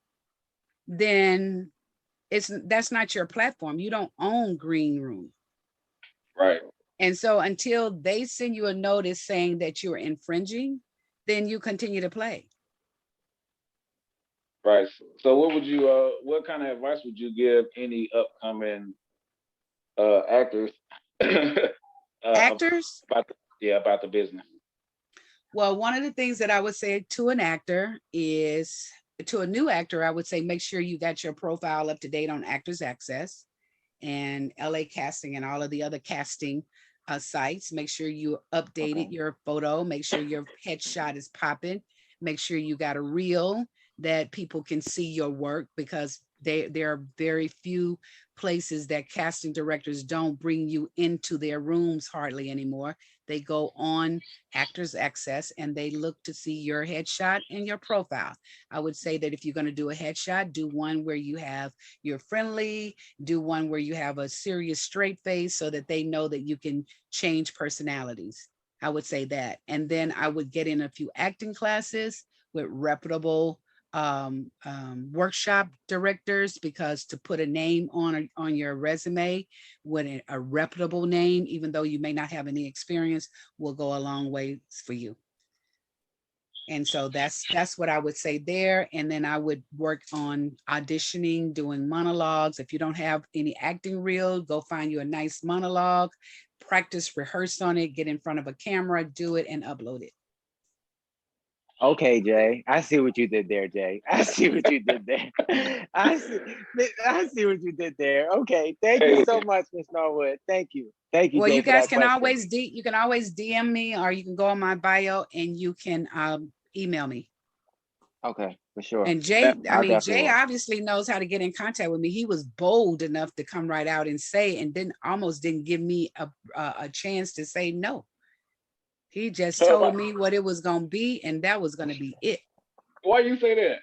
then that's not your platform. You don't own Green Room. right, And so until they send you a notice saying that you're infringing, then you continue to play. right. So what would you? What kind of advice would you give any upcoming actors? Actors? About about the business. Well, one of the things that I would say to an actor is, to a new actor, I would say, make sure you got your profile up to date on Actors Access and LA Casting and all of the other casting sites. Make sure you updated your photo. Make sure your headshot is popping. Make sure you got a reel that people can see your work, because there are very few places that casting directors don't bring you into their rooms hardly anymore. They go on Actors Access and they look to see your headshot and your profile. I would say that if you're going to do a headshot, do one where you're friendly, do one where you have a serious straight face so that they know that you can change personalities. I would say that. And then I would get in a few acting classes with reputable workshop directors, because to put a name on your resume with a reputable name, even though you may not have any experience, will go a long way for you. And so that's what I would say there. And then I would work on auditioning, doing monologues. If you don't have any acting reel, go find you a nice monologue, practice, rehearse on it, get in front of a camera, do it, and upload it. Okay, Jay. I see what you did there, Jay. I see what you did there. I see what you did there. Okay. Thank you Hey, so much, Ms. Norwood. Thank you. Thank you, Well, Jay, you for guys that can question. always you can always DM me, or you can go on my bio and you can email me. Okay, for sure. And Jay, I I mean, definitely Jay will. obviously knows how to get in contact with me. He was bold enough to come right out and say, and then almost didn't give me a chance to say no. He just told me what it was going to be, and that was going to be it. why you say that?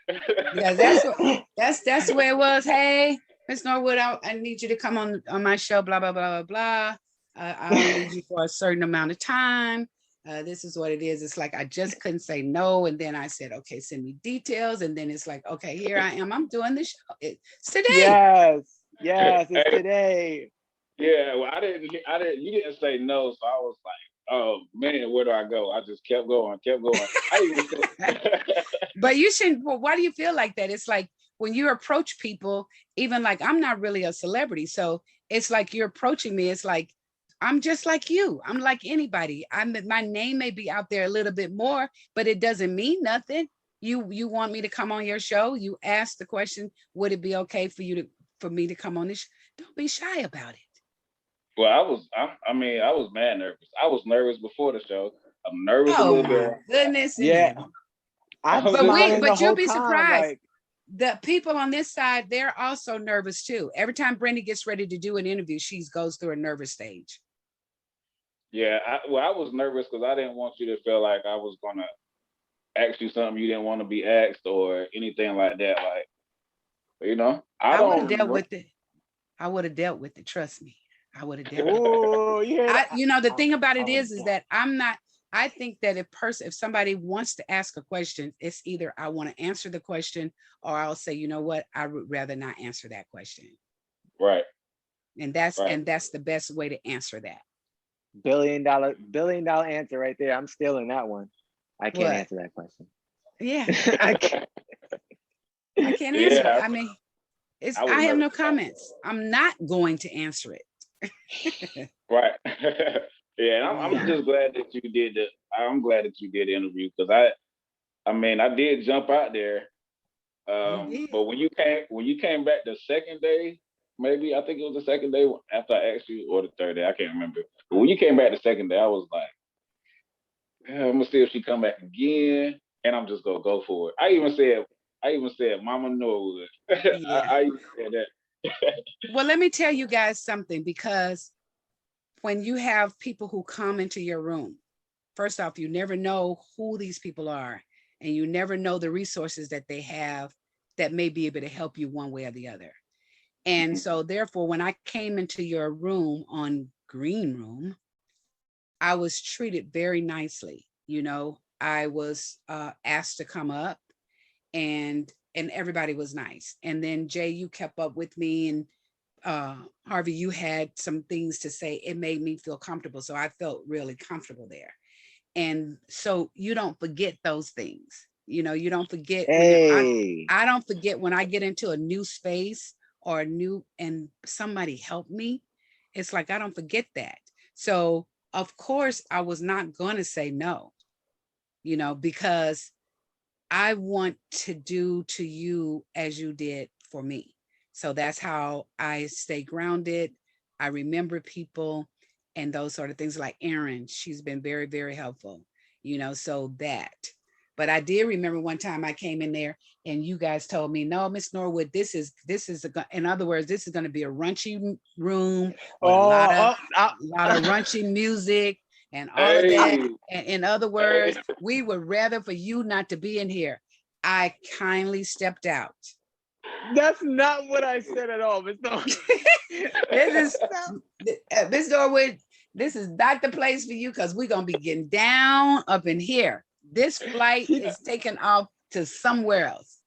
Because that's the way it was. Hey, Miss Norwood, I need you to come on my show, blah, blah, blah, blah, blah. I only need you for a certain amount of time. This is what it is. It's like I just couldn't say no. And then I said, okay, send me details. And then it's like, okay, here I am. I'm doing this show. It's today. Yes, yes, it's Hey, today. yeah, well, you didn't say no, so I was like, oh man, where do I go? I just kept going, kept going. I even But you shouldn't. Well, why do you feel like that? It's like when you approach people, even like I'm not really a celebrity. So it's like you're approaching me. It's like, I'm just like you. I'm like anybody. My name may be out there a little bit more, but it doesn't mean nothing. You want me to come on your show? You ask the question, would it be okay for me to come on this? Don't be shy about it. well, I mean, I was mad nervous. I was nervous before the show. I'm nervous a Oh little bit. my goodness. Yeah, I I'm was just smiling the But you'll whole be time. surprised. Like, The people on this side, they're also nervous too. Every time Brandy gets ready to do an interview, she goes through a nervous stage. yeah. I was nervous because I didn't want you to feel like I was gonna ask you something you didn't want to be asked or anything like that. Like, I I would have don't. dealt with it. I would have dealt with it. Trust me. I would have dealt with it. oh, you hear that? The thing about it Oh, is that I'm not, I think that if somebody wants to ask a question, it's either I want to answer the question, or I'll say, you know what, I would rather not answer that question. Right, And right. that's the best way to answer that. billion dollar answer right there. I'm stealing that one. I can't What? answer that question. Yeah, I can't. I can't answer it. Yeah, I mean, I was I have nervous no about comments. I'm not going to answer it. that. Right. Yeah, and I'm Yeah. just glad that you did the. I'm glad that you did the interview because I mean, I did jump out there. You did. But when you came back the second day, maybe I think it was the second day after I asked you, or the third day, I can't remember. But when you came back the second day, I was like, I'm gonna see if she come back again, and I'm just gonna go for it. I even said, Mama Norwood. Yeah. I even said that. Well, let me tell you guys something, because when you have people who come into your room, first off, you never know who these people are, and you never know the resources that they have that may be able to help you one way or the other. And so therefore, when I came into your room on Green Room, I was treated very nicely. You know, I was asked to come up, and everybody was nice. And then Jay, you kept up with me, and Harvey, you had some things to say. It made me feel comfortable. So I felt really comfortable there. And so you don't forget those things. You know, you don't forget when Hey. I don't forget when I get into a new space or a new, and somebody helped me. It's like I don't forget that. So of course I was not going to say no, you know, because I want to do to you as you did for me. So that's how I stay grounded. I remember people and those sort of things, like Erin. She's been very, very helpful, you know, so that. But I did remember one time I came in there and you guys told me, no, Miss Norwood, in other words, this is going to be a raunchy room with a lot of raunchy music and all of that. Hey, And in other words, we would rather for you not to be in here. I kindly stepped out. That's not what I said at all, Miss Norwood. This is Miss Norwood, this is not the place for you, because we're gonna be getting down up in here. This flight is taking off to somewhere else.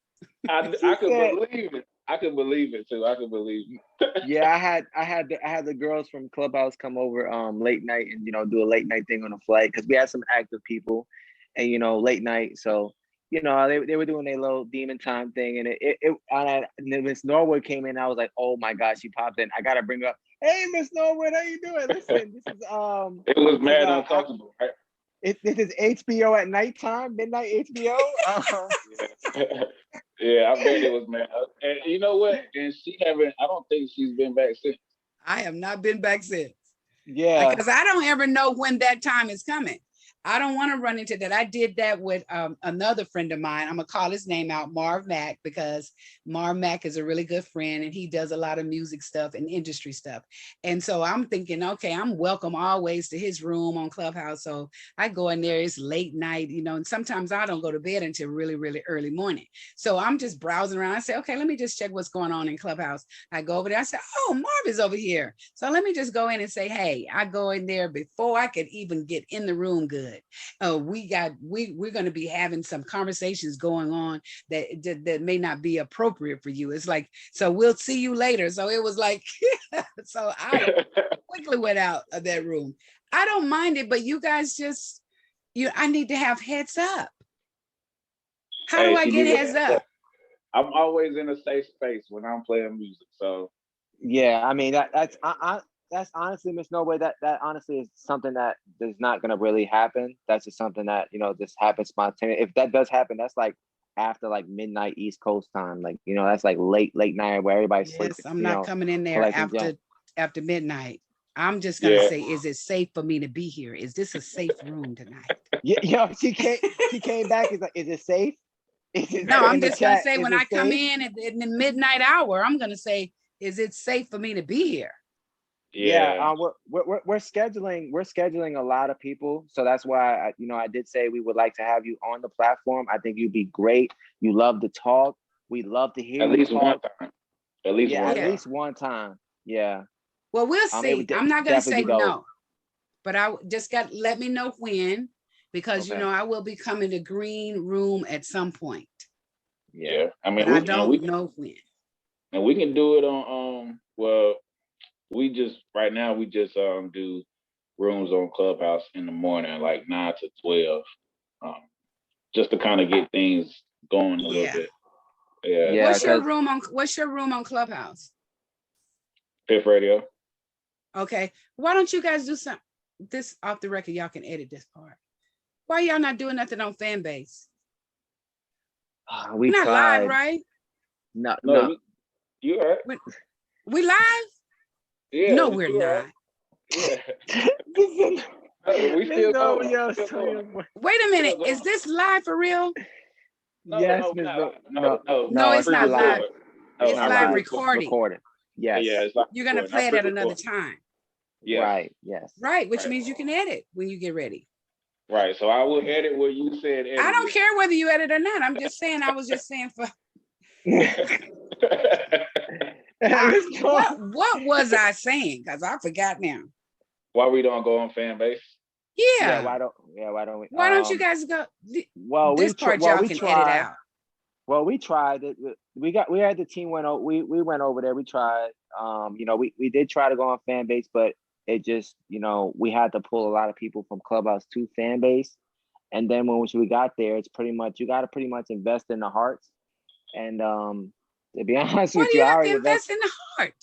I could believe it. I could believe it too. I could believe it. Yeah, I had the girls from Clubhouse come over late night and do a late night thing on the flight, because we had some active people, and late night. So they were doing their little demon time thing, and and Miss Norwood came in. I was like, oh my gosh, she popped in. I gotta bring up. Hey, Miss Norwood, how you doing? Listen, this is It was mad uncomfortable, right? This is HBO at nighttime, midnight HBO. Yeah, I bet it was mad. And you know what? And I don't think she's been back since. I have not been back since. Yeah. Because I don't ever know when that time is coming. I don't want to run into that. I did that with another friend of mine. I'm gonna call his name out, Marv Mack, because Marv Mack is a really good friend and he does a lot of music stuff and industry stuff. And so I'm thinking, okay, I'm welcome always to his room on Clubhouse. So I go in there, it's late night, and sometimes I don't go to bed until really, really early morning. So I'm just browsing around. I say, okay, let me just check what's going on in Clubhouse. I go over there, I say, oh, Marv is over here. So let me just go in and say, hey, I go in there before I could even get in the room good. We're going to be having some conversations going on that may not be appropriate for you. It's like, so we'll see you later. So it was like, so I quickly went out of that room. I don't mind it, but you guys I need to have heads up. How do I get heads up? I'm always in a safe space when I'm playing music. So yeah, I mean that's honestly, Miss Norwood, that honestly is something that is not gonna really happen. That's just something that just happens spontaneous. If that does happen, that's like after like midnight East Coast time, like that's like late night where everybody's sleeping. I'm not coming in there after midnight. I'm just gonna say, is it safe for me to be here? Is this a safe room tonight? Yeah, she came back. Is like, is it safe? No, I'm just gonna say, when I come in the midnight hour, I'm gonna say, is it safe for me to be here? Yeah, we're scheduling a lot of people, so that's why I did say we would like to have you on the platform. I think you'd be great. You love to talk. We love to hear at least one time. At least one time. Yeah. Well, we'll see. I'm not gonna say no, but I just let me know when, because I will be coming to Green Room at some point. Yeah, I mean, I don't know when. And we can do it on we just do rooms on Clubhouse in the morning, like 9 to 12, just to kind of get things going a little bit. Yeah. What's your room on Clubhouse? Piff Radio. Okay. Why don't you guys do this off the record? Y'all can edit this part. Why y'all not doing nothing on Fanbase? We're not live, right? No. You all right? We live? Yeah. No, we're not. Yeah. We still No, yo, Still so going. Wait a minute. Still Is going. this live for real? yes, No, Miss no, No, no. No, no, it's it's not not live. live. Pre-record. It's No, It's I not live live. pre-record. recording. Recorded. Yeah, Yes. it's like You're gonna recording. I play it at another pre-record. time. Yes. Right. Yes. Right, which Right. means you can edit when you get ready. Right. So I will edit what you said I don't edited. care whether you edit or not. I'm just saying, I was just saying for Miss Paul. what was I saying? Because I forgot now. Why we don't go on fan base? Yeah. Yeah. Why don't we? Why don't you guys go? Well, This part y'all can edit out. Well, we tried it. We had the team we went over there. We tried. We did try to go on fan base, but it just, we had to pull a lot of people from Clubhouse to fan base. And then when we got there, it's pretty much, you got to pretty much invest in the hearts. And to be honest Why with do you, you I have to already invest in the heart?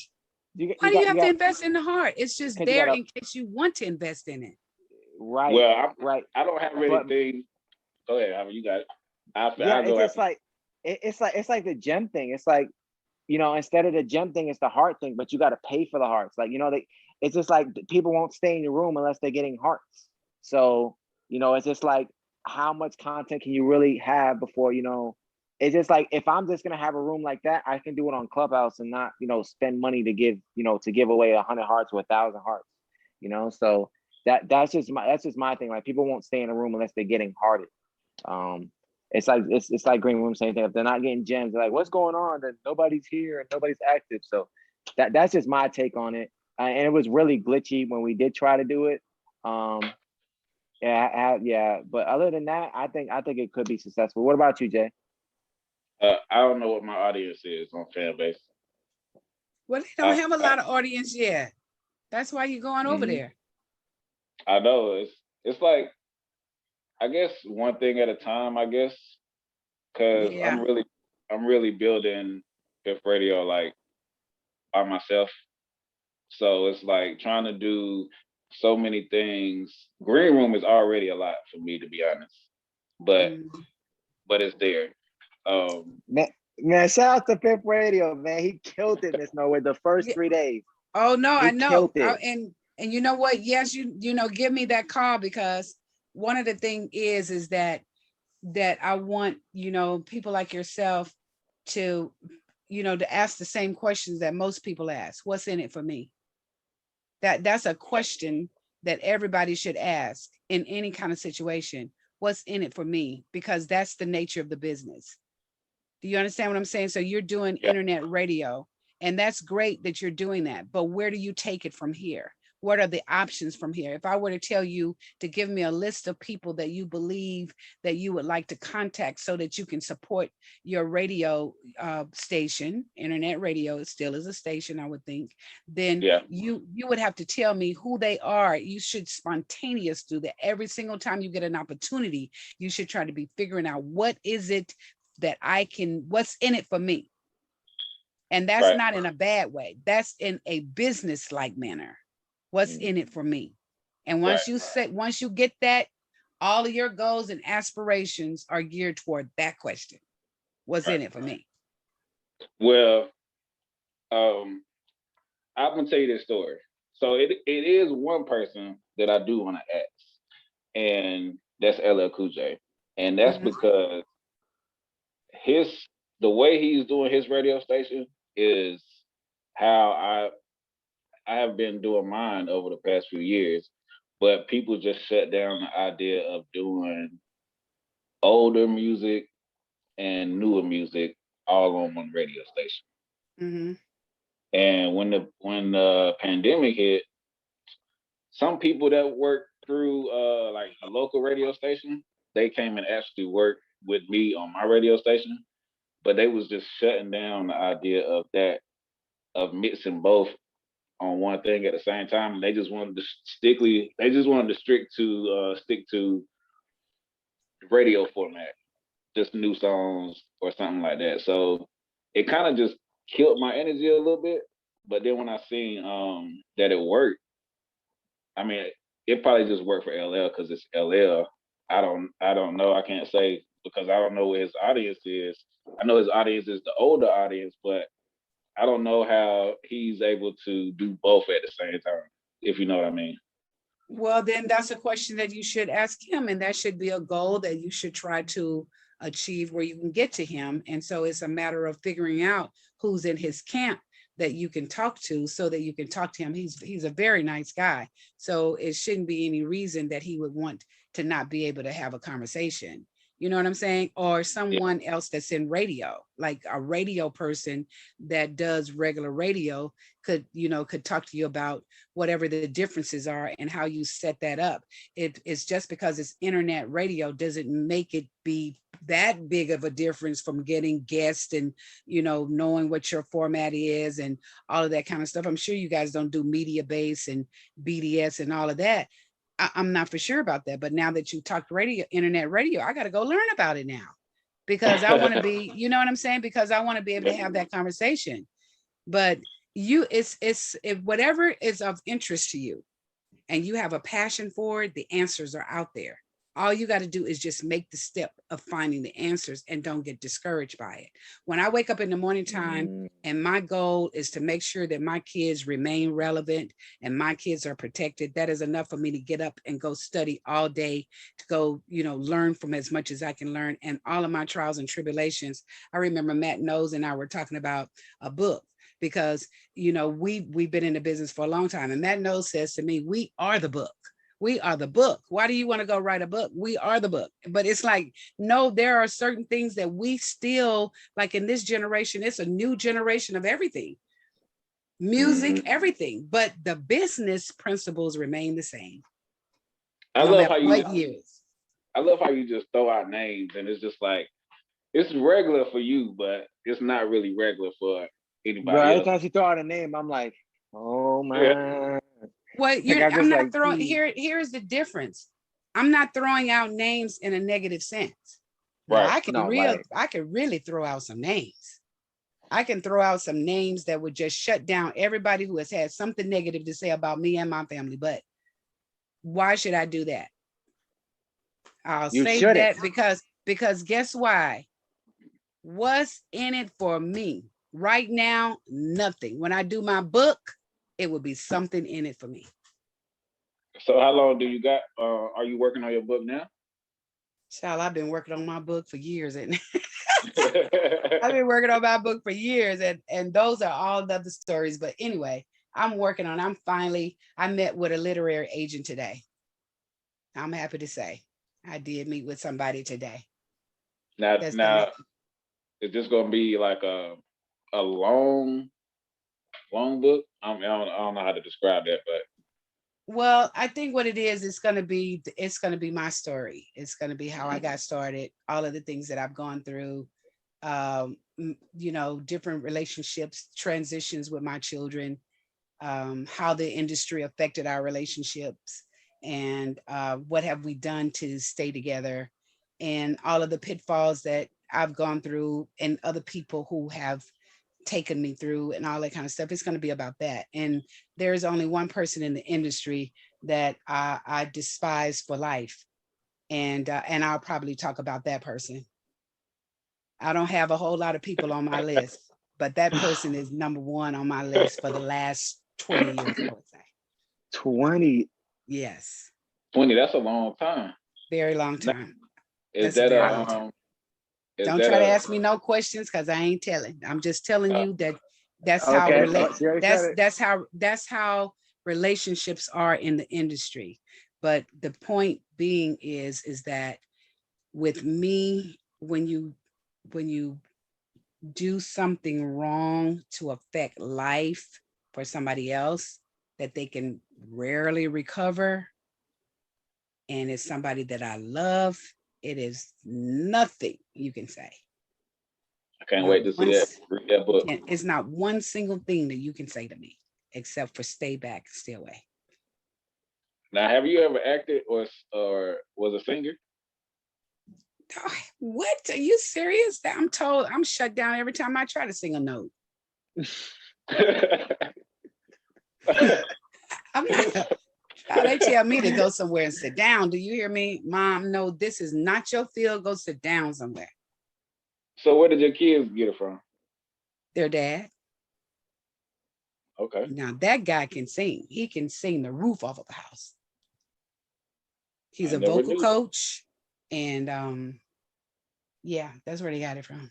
Why do you have to invest in the heart? It's just there in case you want to invest in it. Right. Well, right. I don't have anything. Go ahead, Alvin, you got it. I'll go it's after. like it's like the gem thing. It's like, instead of the gem thing, it's the heart thing, but you got to pay for the hearts. Like, it's just like people won't stay in your room unless they're getting hearts. So, it's just like, how much content can you really have before, it's just like, if I'm just going to have a room like that, I can do it on Clubhouse and not, spend money to give, to give away 100 hearts or 1,000 hearts, so that's just my thing. Like, people won't stay in a room unless they're getting hearted. It's like Green Room saying, if they're not getting gems, they're like, what's going on? That nobody's here and nobody's active. So that's just my take on it. And it was really glitchy when we did try to do it. Yeah. But other than that, I think it could be successful. What about you, Jay? I don't know what my audience is on fan base. Well, they don't have a lot of audience yet. That's why you're going over there. I know it's like, I guess one thing at a time. I guess because I'm really building Piff Radio like by myself. So it's like trying to do so many things. Green Room is already a lot for me, to be honest, but it's there. Man, shout out to Piff Radio, man. He killed it, Miss Norwood, the first 3 days. Oh no, I know. And you know what? Yes, give me that call, because one of the thing is that I want, people like yourself to, to ask the same questions that most people ask. What's in it for me? That's a question that everybody should ask in any kind of situation. What's in it for me? Because that's the nature of the business. Do you understand what I'm saying? So you're doing internet radio, and that's great that you're doing that. But where do you take it from here? What are the options from here? If I were to tell you to give me a list of people that you believe that you would like to contact so that you can support your radio station, internet radio, it still is a station, I would think, then you would have to tell me who they are. You should spontaneous do that. Every single time you get an opportunity, you should try to be figuring out what is it that what's in it for me. And that's not in a bad way. That's in a business-like manner. What's in it for me? And once you get that, all of your goals and aspirations are geared toward that question. What's in it for me? Well, I'm gonna tell you this story. So it is one person that I do want to ask, and that's LL Cool J. And that's because the way he's doing his radio station is how I have been doing mine over the past few years, but people just shut down the idea of doing older music and newer music all on one radio station. And when the pandemic hit, some people that work through like a local radio station, they came and actually worked with me on my radio station, but they was just shutting down the idea of mixing both on one thing at the same time. And they just wanted to stick to radio format, just new songs or something like that. So it kind of just killed my energy a little bit. But then when I seen that it worked, I mean, it probably just worked for LL because it's LL. I don't know. I can't say because I don't know what his audience is. I know his audience is the older audience, but I don't know how he's able to do both at the same time, if you know what I mean. Well, then that's a question that you should ask him, and that should be a goal that you should try to achieve where you can get to him. And so it's a matter of figuring out who's in his camp that you can talk to so that you can talk to him. He's a very nice guy. So it shouldn't be any reason that he would want to not be able to have a conversation. You know what I'm saying? Or someone else that's in radio, like a radio person that does regular radio could talk to you about whatever the differences are and how you set that up. It's just because it's internet radio doesn't make it be that big of a difference from getting guests and knowing what your format is and all of that kind of stuff. I'm sure you guys don't do media base and BDS and all of that. I'm not for sure about that, but now that you talked radio, internet radio, I got to go learn about it now because I want to be, you know what I'm saying? Because I want to be able to have that conversation. But it's if whatever is of interest to you and you have a passion for it, the answers are out there. All you got to do is just make the step of finding the answers and don't get discouraged by it. When I wake up in the morning time and my goal is to make sure that my kids remain relevant and my kids are protected, that is enough for me to get up and go study all day, to go, learn from as much as I can learn. And all of my trials and tribulations, I remember Matt Knowles and I were talking about a book because, we've been in the business for a long time. And Matt Knowles says to me, we are the book. We are the book. Why do you want to go write a book? We are the book. But it's like, no, there are certain things that we still, like in this generation, it's a new generation of everything. Music, everything. But the business principles remain the same. I No love matter how what years. I love how you just throw out names and it's just like, it's regular for you, but it's not really regular for Bro, anybody every else. time she throw out a name, I'm like, oh my. Yeah. Well, Like, I'm I'm just not like, throwing here's the difference. I'm not throwing out names in a negative sense. Now, Right. I can really throw out some names. I can throw out some names that would just shut down everybody who has had something negative to say about me and my family. But why should I do that? I'll You say shouldn't. that because guess why? What's in it for me? Right now, nothing. When I do my book, it will be something in it for me. So how long do you got? Are you working on your book now? Child, I've been working on my book for years, and I've been working on my book for years, and those are all other stories. But anyway, I met with a literary agent today. I'm happy to say I did meet with somebody today. Now, is this gonna be like a long book? I don't know how to describe that, but well, I think what it is, it's gonna be my story. It's gonna be how I got started, all of the things that I've gone through, different relationships, transitions with my children, how the industry affected our relationships, and what have we done to stay together, and all of the pitfalls that I've gone through, and other people who have taken me through, and all that kind of stuff. It's going to be about that. And there's only one person in the industry that I despise for life, and I'll probably talk about that person. I don't have a whole lot of people on my list, but that person is number one on my list for the last 20 years, I would say. 20. Yes. 20, that's a long time. Very long time. Is That's that a very long time. Don't try to ask me no questions because I ain't telling. I'm just telling you that that's how relationships are in the industry. But the point being is that with me, when you do something wrong to affect life for somebody else that they can rarely recover, and it's somebody that I love, it is nothing you can say. I can't wait to see that. Read that book. It's not one single thing that you can say to me except for stay back, stay away. Now, have you ever acted or was a singer? What? Are you serious? I'm told I'm shut down every time I try to sing a note. I'm not. They tell me to go somewhere and sit down. Do you hear me? Mom, no, this is not your field. Go sit down somewhere. So where did your kids get it from? Their dad. Okay. Now that guy can sing. He can sing the roof off of a house. He's I a never vocal knew. coach, and yeah, that's where they got it from.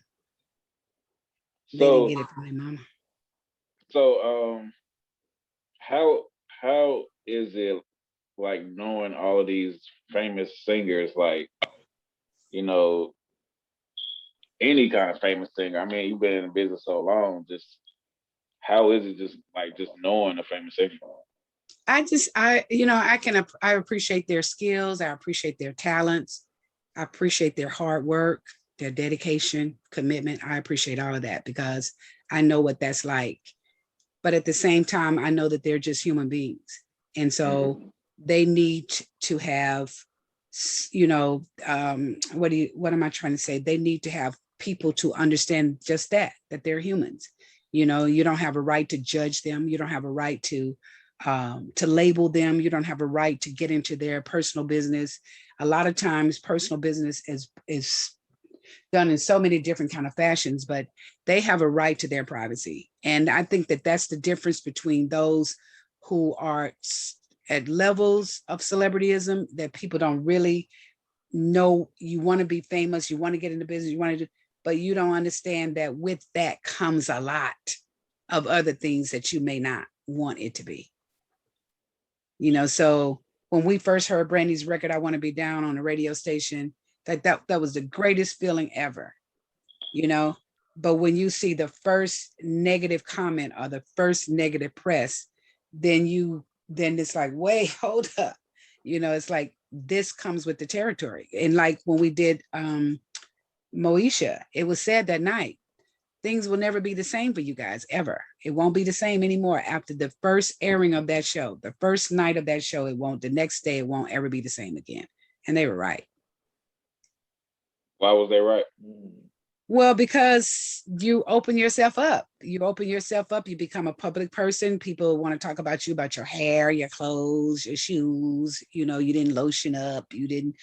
They didn't So get it from their mama. so how is it like knowing all of these famous singers, like, you know, any kind of famous singer? I mean, you've been in the business so long, just how is it just like just knowing a famous singer? I appreciate their skills. I appreciate their talents. I appreciate their hard work, their dedication, commitment. I appreciate all of that because I know what that's like. But at the same time, I know that they're just human beings. And so Mhm. they need to have, what am I trying to say? They need to have people to understand just that they're humans. You don't have a right to judge them. You don't have a right to label them. You don't have a right to get into their personal business. A lot of times personal business is done in so many different kind of fashions, but they have a right to their privacy. And I think that that's the difference between those who are at levels of celebrityism that people don't really know. You want to be famous, you want to get into business, you want to do, but you don't understand that with that comes a lot of other things that you may not want it to be. So when we first heard Brandy's record, I Want to Be Down, on the radio station, that was the greatest feeling ever, you know. But when you see the first negative comment or the first negative press, then it's like, wait, hold up. It's like this comes with the territory. And like when we did Moesha, it was said that night, things will never be the same for you guys ever. It won't be the same anymore after the first airing of that show. The first night of that show, it won't. The next day, it won't ever be the same again. And they were right. Why was they right? Well, because you open yourself up. You open yourself up. You become a public person. People want to talk about you, about your hair, your clothes, your shoes. You didn't lotion up. You didn't,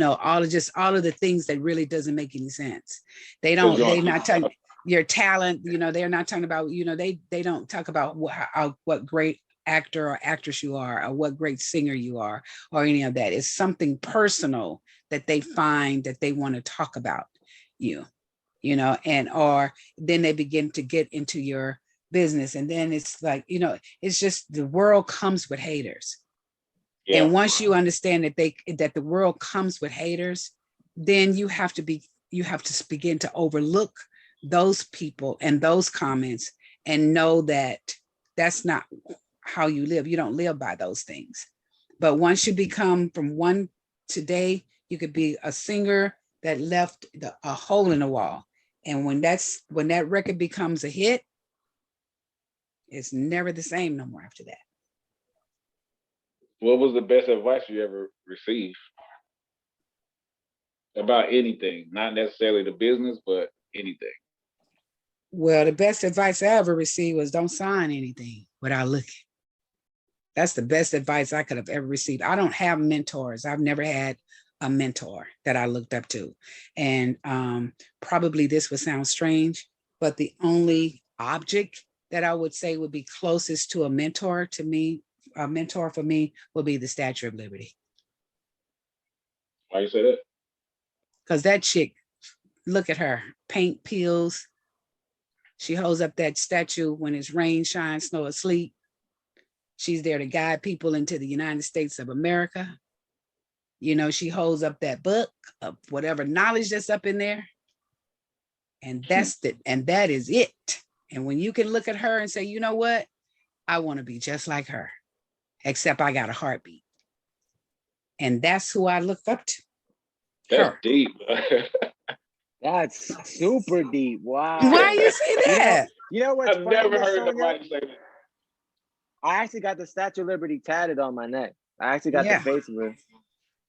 all of the things that really doesn't make any sense. Because you're They're on not talking your talent. They're not talking about, they don't talk about what great actor or actress you are, or what great singer you are, or any of that. It's something personal that they find that they want to talk about you, and or then they begin to get into your business, and then it's like, it's just the world comes with haters. yeah. And once you understand that the world comes with haters, then you have to begin to overlook those people and those comments, and know that that's not how you live. You don't live by those things. But once you become from one today, you could be a singer that left a hole in the wall. And when that record becomes a hit, it's never the same no more after that. What was the best advice you ever received about anything? Not necessarily the business, but anything. Well, the best advice I ever received was don't sign anything without looking. That's the best advice I could have ever received. I don't have mentors. I've never had a mentor that I looked up to. And probably this would sound strange, but the only object that I would say would be closest to a mentor to me, a mentor for me, would be the Statue of Liberty. Why you say that? Because that chick, look at her, paint peels. She holds up that statue when it's rain, shine, snow, or sleet. She's there to guide people into the United States of America. She holds up that book of whatever knowledge that's up in there. And that is it. And when you can look at her and say, you know what? I want to be just like her, except I got a heartbeat. And that's who I look up to. That's Her. deep. That's super deep. Wow. Why you say that? You know what's I've funny, never Miss heard Sonja? nobody say that. I actually got the Statue of Liberty tatted on my neck. I actually got the Yeah. face of it.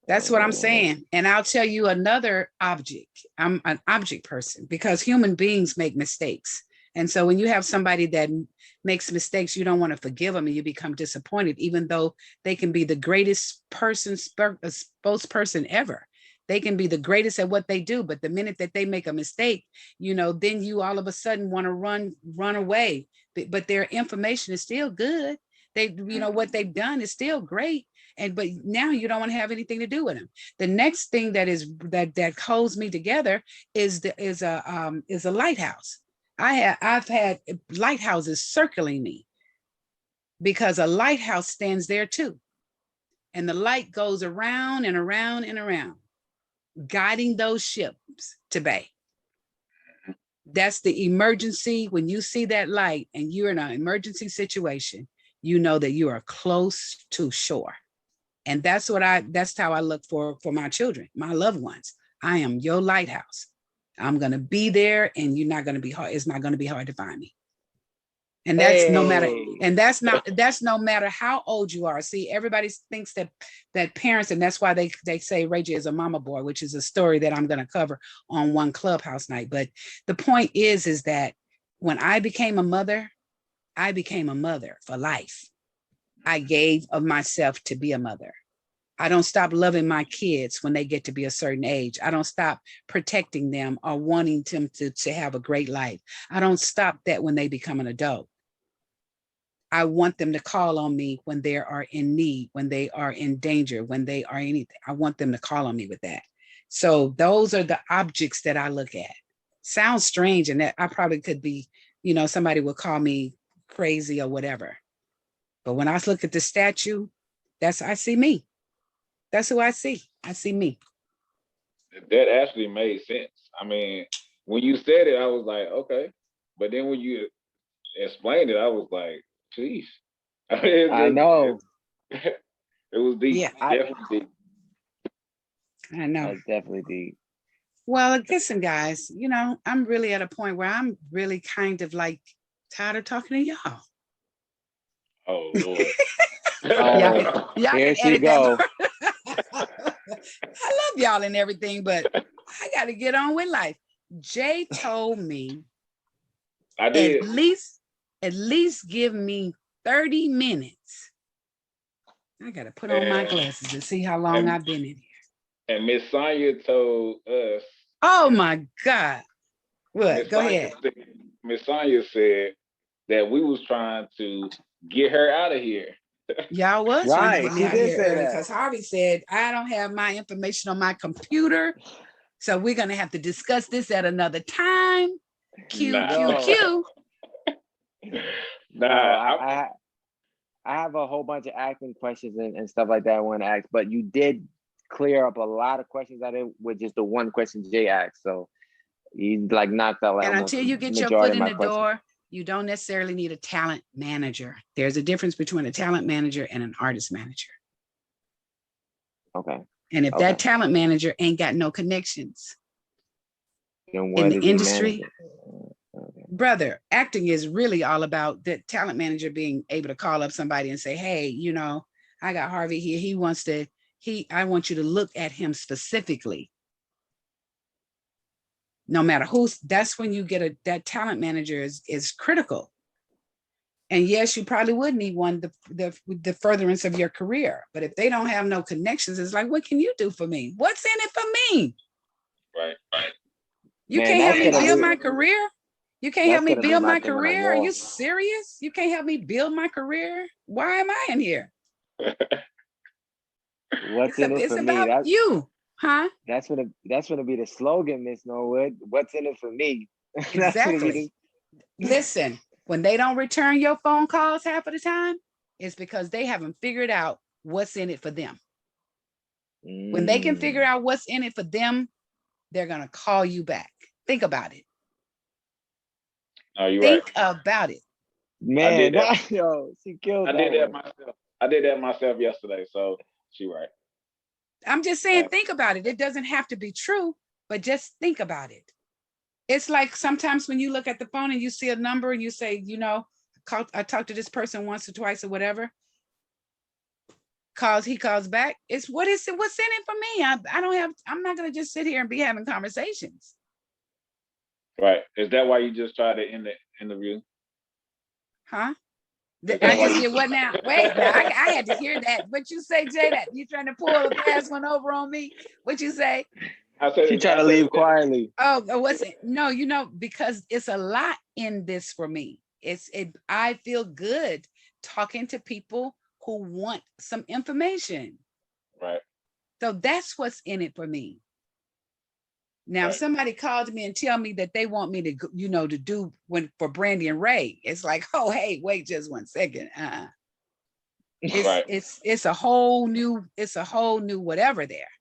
That's what I'm saying. And I'll tell you another object. I'm an object person because human beings make mistakes. And so when you have somebody that makes mistakes, you don't want to forgive them and you become disappointed, even though they can be the greatest spokesperson ever. They can be the greatest at what they do. But the minute that they make a mistake, then you all of a sudden want to run away. But their information is still good. What they've done is still great. but now you don't want to have anything to do with them. The next thing that holds me together is a lighthouse. I've had lighthouses circling me because a lighthouse stands there too. And the light goes around and around and around, guiding those ships to bay. That's the emergency. When you see that light and you're in an emergency situation, you know that you are close to shore. And that's how I look for my children, my loved ones. I am your lighthouse. I'm going to be there, and you're not going to be hard. It's not going to be hard to find me. And that's no matter how old you are. See, everybody thinks that parents, and that's why they say Ray J is a mama boy, which is a story that I'm going to cover on one Clubhouse night. But the point is that when I became a mother for life. I gave of myself to be a mother. I don't stop loving my kids when they get to be a certain age. I don't stop protecting them or wanting them to have a great life. I don't stop that when they become an adult. I want them to call on me when they are in need, when they are in danger, when they are anything. I want them to call on me with that. So those are the objects that I look at. Sounds strange, and that I probably could be, somebody will call me crazy or whatever. But when I look at the statue, I see me. That's who I see. I see me. That actually made sense. I mean, when you said it, I was like, okay. But then when you explained it, I was like, geez. I know. It was deep. Yeah, definitely deep. I know. That's definitely deep. Well, listen, guys, I'm really at a point where I'm really kind of like tired of talking to y'all. Oh, Lord. Y'all Here can she edit go. that. I love y'all and everything, but I got to get on with life. Jay told me I did. At least give me 30 minutes. I got to put on my glasses and see how long I've been in here. And Miss Sonja told us. Oh my God. What? Go ahead. Miss Sonja said that we was trying to get her out of here. Y'all was trying to get me out did here say early that. because Harvey said, I don't have my information on my computer. So we're going to have to discuss this at another time. Q. I have a whole bunch of acting questions and stuff like that I want to ask, but you did clear up a lot of questions I did with just the one question Jay asked. So you knocked out and until you get your foot in the door, you don't necessarily need a talent manager. There's a difference between a talent manager and an artist manager. Okay. And if that talent manager ain't got no connections in the industry, brother, acting is really all about the talent manager being able to call up somebody and say, hey, I got Harvey here. I want you to look at him specifically. No matter that's when you get that talent manager is critical. And yes, you probably would need one, the furtherance of your career. But if they don't have no connections, it's like, what can you do for me? What's in it for me? Right. You can't help me build my career? You can't help me build my career? Are you serious? You can't help me build my career? Why am I in here? What's in it for me? It's about you. Huh? That's gonna be the slogan, Miss Norwood. What's in it for me? Exactly. Listen, when they don't return your phone calls half of the time, it's because they haven't figured out what's in it for them. When they can figure out what's in it for them, they're gonna call you back. Think about it. Think about it. Man, I did that. Yo, she killed that. I did that myself yesterday, so she right. I'm just saying, think about it. It doesn't have to be true, but just think about it. It's like sometimes when you look at the phone and you see a number and you say, I talked to this person once or twice or whatever. He calls back. It's what's in it for me? I'm not gonna just sit here and be having conversations. Right. Is that why you just tried to end the interview? Huh? I just did what now? Wait, now I had to hear that. What you say, Jay? That you trying to pull a fast one over on me? What you say? She trying to leave quietly. Oh, what's it? No, because it's a lot in this for me. I feel good talking to people who want some information. Right. So that's what's in it for me. Now, if Right. somebody calls me and tell me that they want me to, to do for Brandy and Ray, it's like, oh, hey, wait just 1 second. Right. It's a whole new whatever there,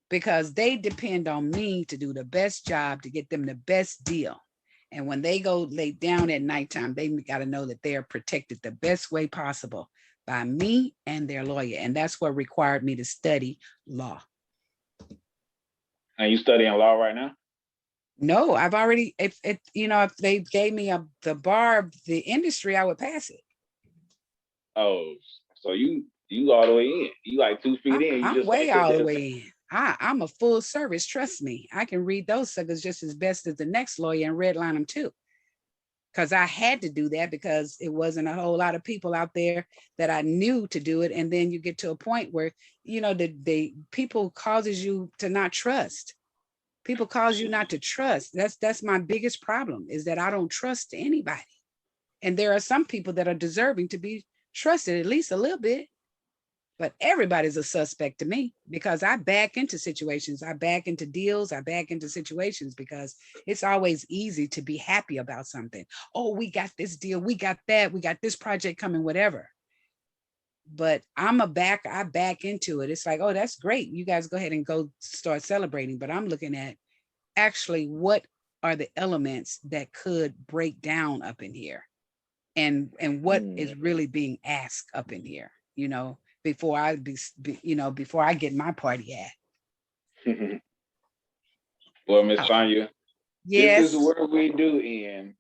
because they depend on me to do the best job to get them the best deal. And when they go lay down at nighttime, they got to know that they are protected the best way possible by me and their lawyer. And that's what required me to study law. And you studying law right now? No, I've already, if they gave me the bar of the industry, I would pass it. Oh, so you all the way in. You like 2 feet in. You I'm just way all the way in. I'm a full service. Trust me. I can read those suckers just as best as the next lawyer and redline them too. Because I had to do that because it wasn't a whole lot of people out there that I knew to do it. And then you get to a point where, the people causes you to not trust. People cause you not to trust. That's my biggest problem, is that I don't trust anybody. And there are some people that are deserving to be trusted at least a little bit. But everybody's a suspect to me, because I back into situations. I back into deals. I back into situations because it's always easy to be happy about something. Oh, we got this deal. We got that. We got this project coming, whatever. But I back into it. It's like, oh, that's great. You guys go ahead and go start celebrating. But I'm looking at actually what are the elements that could break down up in here, and what is really being asked up in here, before I before I get my party at. Well, Miss Sonja, yes, this is where we do end.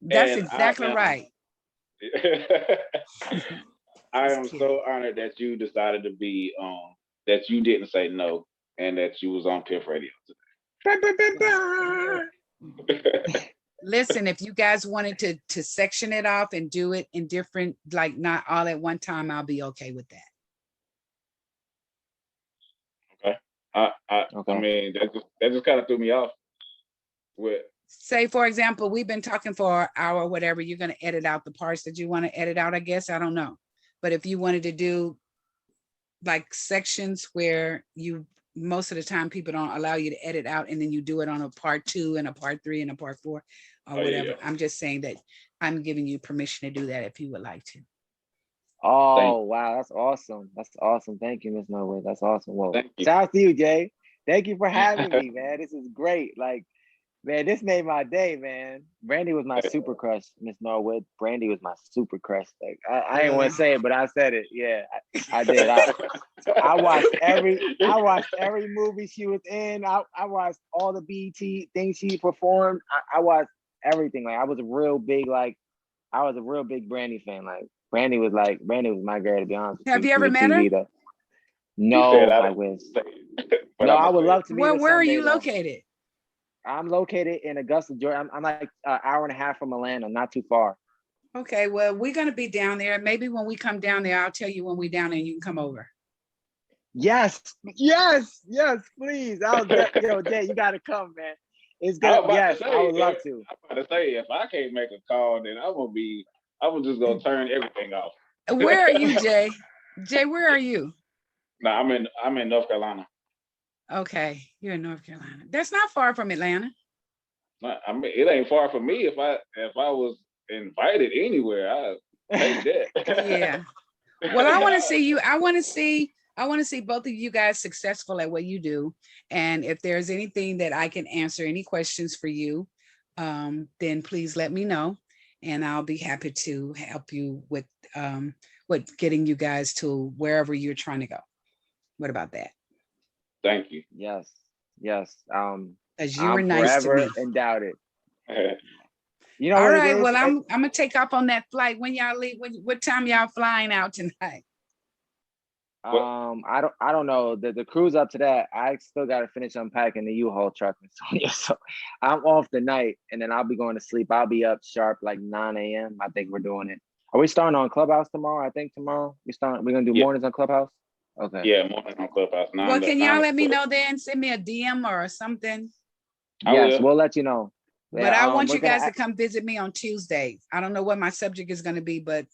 That's exactly right. I am so honored that you decided to be that you didn't say no, and that you was on Piff Radio today. Listen, if you guys wanted to section it off and do it in different, like not all at one time, I'll be okay with that. Okay. I mean, that just kind of threw me off. With say, for example, we've been talking for an hour, whatever. You're going to edit out the parts that you want to edit out, I guess. I don't know. But if you wanted to do like sections where most of the time people don't allow you to edit out, and then you do it on a part 2 and a part 3 and a part 4 or whatever. Yeah. I'm just saying that I'm giving you permission to do that if you would like to. Oh, wow. That's awesome. That's awesome. Thank you, Ms. Norwood. That's awesome. Well, shout out to you, Jay. Thank you for having me, man. This is great. Like, man, this made my day, man. Brandy was my super crush, Ms. Norwood. Brandy was my super crush. Like, I didn't want to say it, but I said it. Yeah, I did. I watched every movie she was in. I watched all the BET things she performed. I watched everything. Like, I was a real big Brandy fan. Like, Brandy was my girl, to be honest. Have you ever met her? Though. No, I wish. No, I would love to meet her. Where are you located? I'm located in Augusta, Georgia. I'm like an hour and a half from Atlanta, not too far. Okay, well, we're going to be down there. Maybe when we come down there, I'll tell you when we're down there and you can come over. Yes, please. Jay, you got to come, man. It's good. Yes, I would love to. I'm about to say, if I can't make a call, then I'm just going to turn everything off. Where are you, Jay? Jay, where are you? No, I'm in North Carolina. Okay, you're in North Carolina. That's not far from Atlanta. I mean, it ain't far from me. If I was invited anywhere, I'd take that. Yeah. Well, I want to see you. I want to see both of you guys successful at what you do. And if there's anything that I can answer, any questions for you, then please let me know, and I'll be happy to help you with getting you guys to wherever you're trying to go. What about that? Thank you. Yes. As you were nice to me. Endowed it. All right. Well, I'm gonna take off on that flight. When y'all leave, what time y'all flying out tonight? I don't know. The cruise up to that. I still got to finish unpacking the U-Haul truck and Sonja. So I'm off the night, and then I'll be going to sleep. I'll be up sharp like 9 a.m. I think we're doing it. Are we starting on Clubhouse tomorrow? I think tomorrow we're gonna do mornings on Clubhouse. Okay. Yeah, morning on Clubhouse. Well, can y'all let me know then? Send me a DM or something. Yes, we'll let you know. But I want you guys to come visit me on Tuesday. I don't know what my subject is going to be, but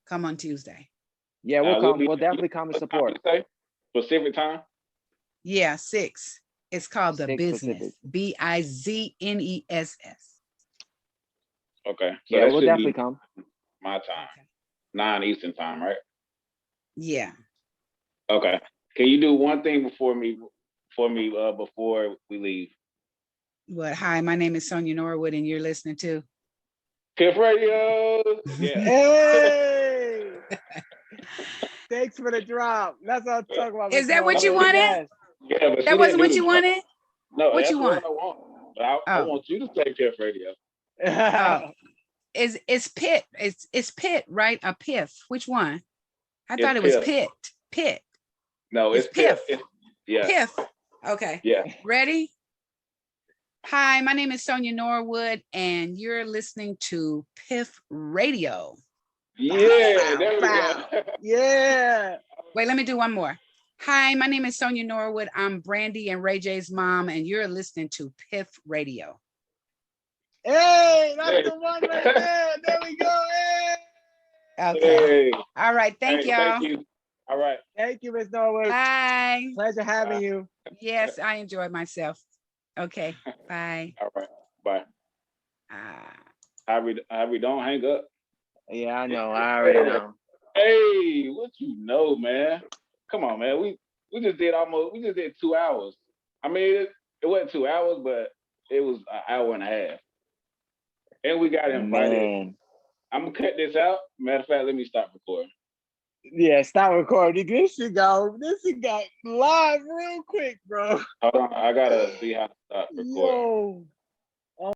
come on Tuesday. Yeah, we'll We'll come. be. We'll definitely come and What time support. you say? Pacific time. Yeah, 6. It's called the 6 Pacific. Bizness. Bizness. Okay. So Yeah, that we'll should definitely be come. my time. Okay. 9 Eastern time, right? Yeah. Okay. Can you do one thing before we leave? What? Hi, my name is Sonja Norwood, and you're listening to. Piff Radio. Yeah. Hey! Thanks for the drop. That's what I'm talking about. Is Miss that what you Norwood. wanted? Yes. Yeah, but she That didn't wasn't do what the you drop. wanted? No, What that's you what want? I want. But I Oh, want you to play Piff Radio. oh. It's Pitt. It's Pitt, right? A Piff. Which one? I It's thought it was Piff. Pitt. Pitt. No, It's it's Piff. Piff. Yeah. Piff. Okay. Yeah. Ready? Hi, my name is Sonja Norwood, and you're listening to Piff Radio. Yeah. There we Bow. go. Yeah. Wait, let me do one more. Hi, my name is Sonja Norwood. I'm Brandy and Ray J's mom, and you're listening to Piff Radio. Hey, that's the one right there. There we go. Hey. Okay. Hey. All right. Thank y'all. Thank you. All right. Thank you, Miss Norwood. Bye. Pleasure having you. Yes, I enjoyed myself. Okay. Bye. All right. Bye. Ah. Harvey, don't hang up. Yeah, I know. I already know. Hey, what you know, man? Come on, man. We just did 2 hours. I mean, it wasn't 2 hours, but it was an hour and a half. And we got invited. Man. I'm gonna cut this out. Matter of fact, let me stop recording. Yeah, stop recording. This shit got live real quick, bro. Hold on, I gotta see how to stop recording. Yo.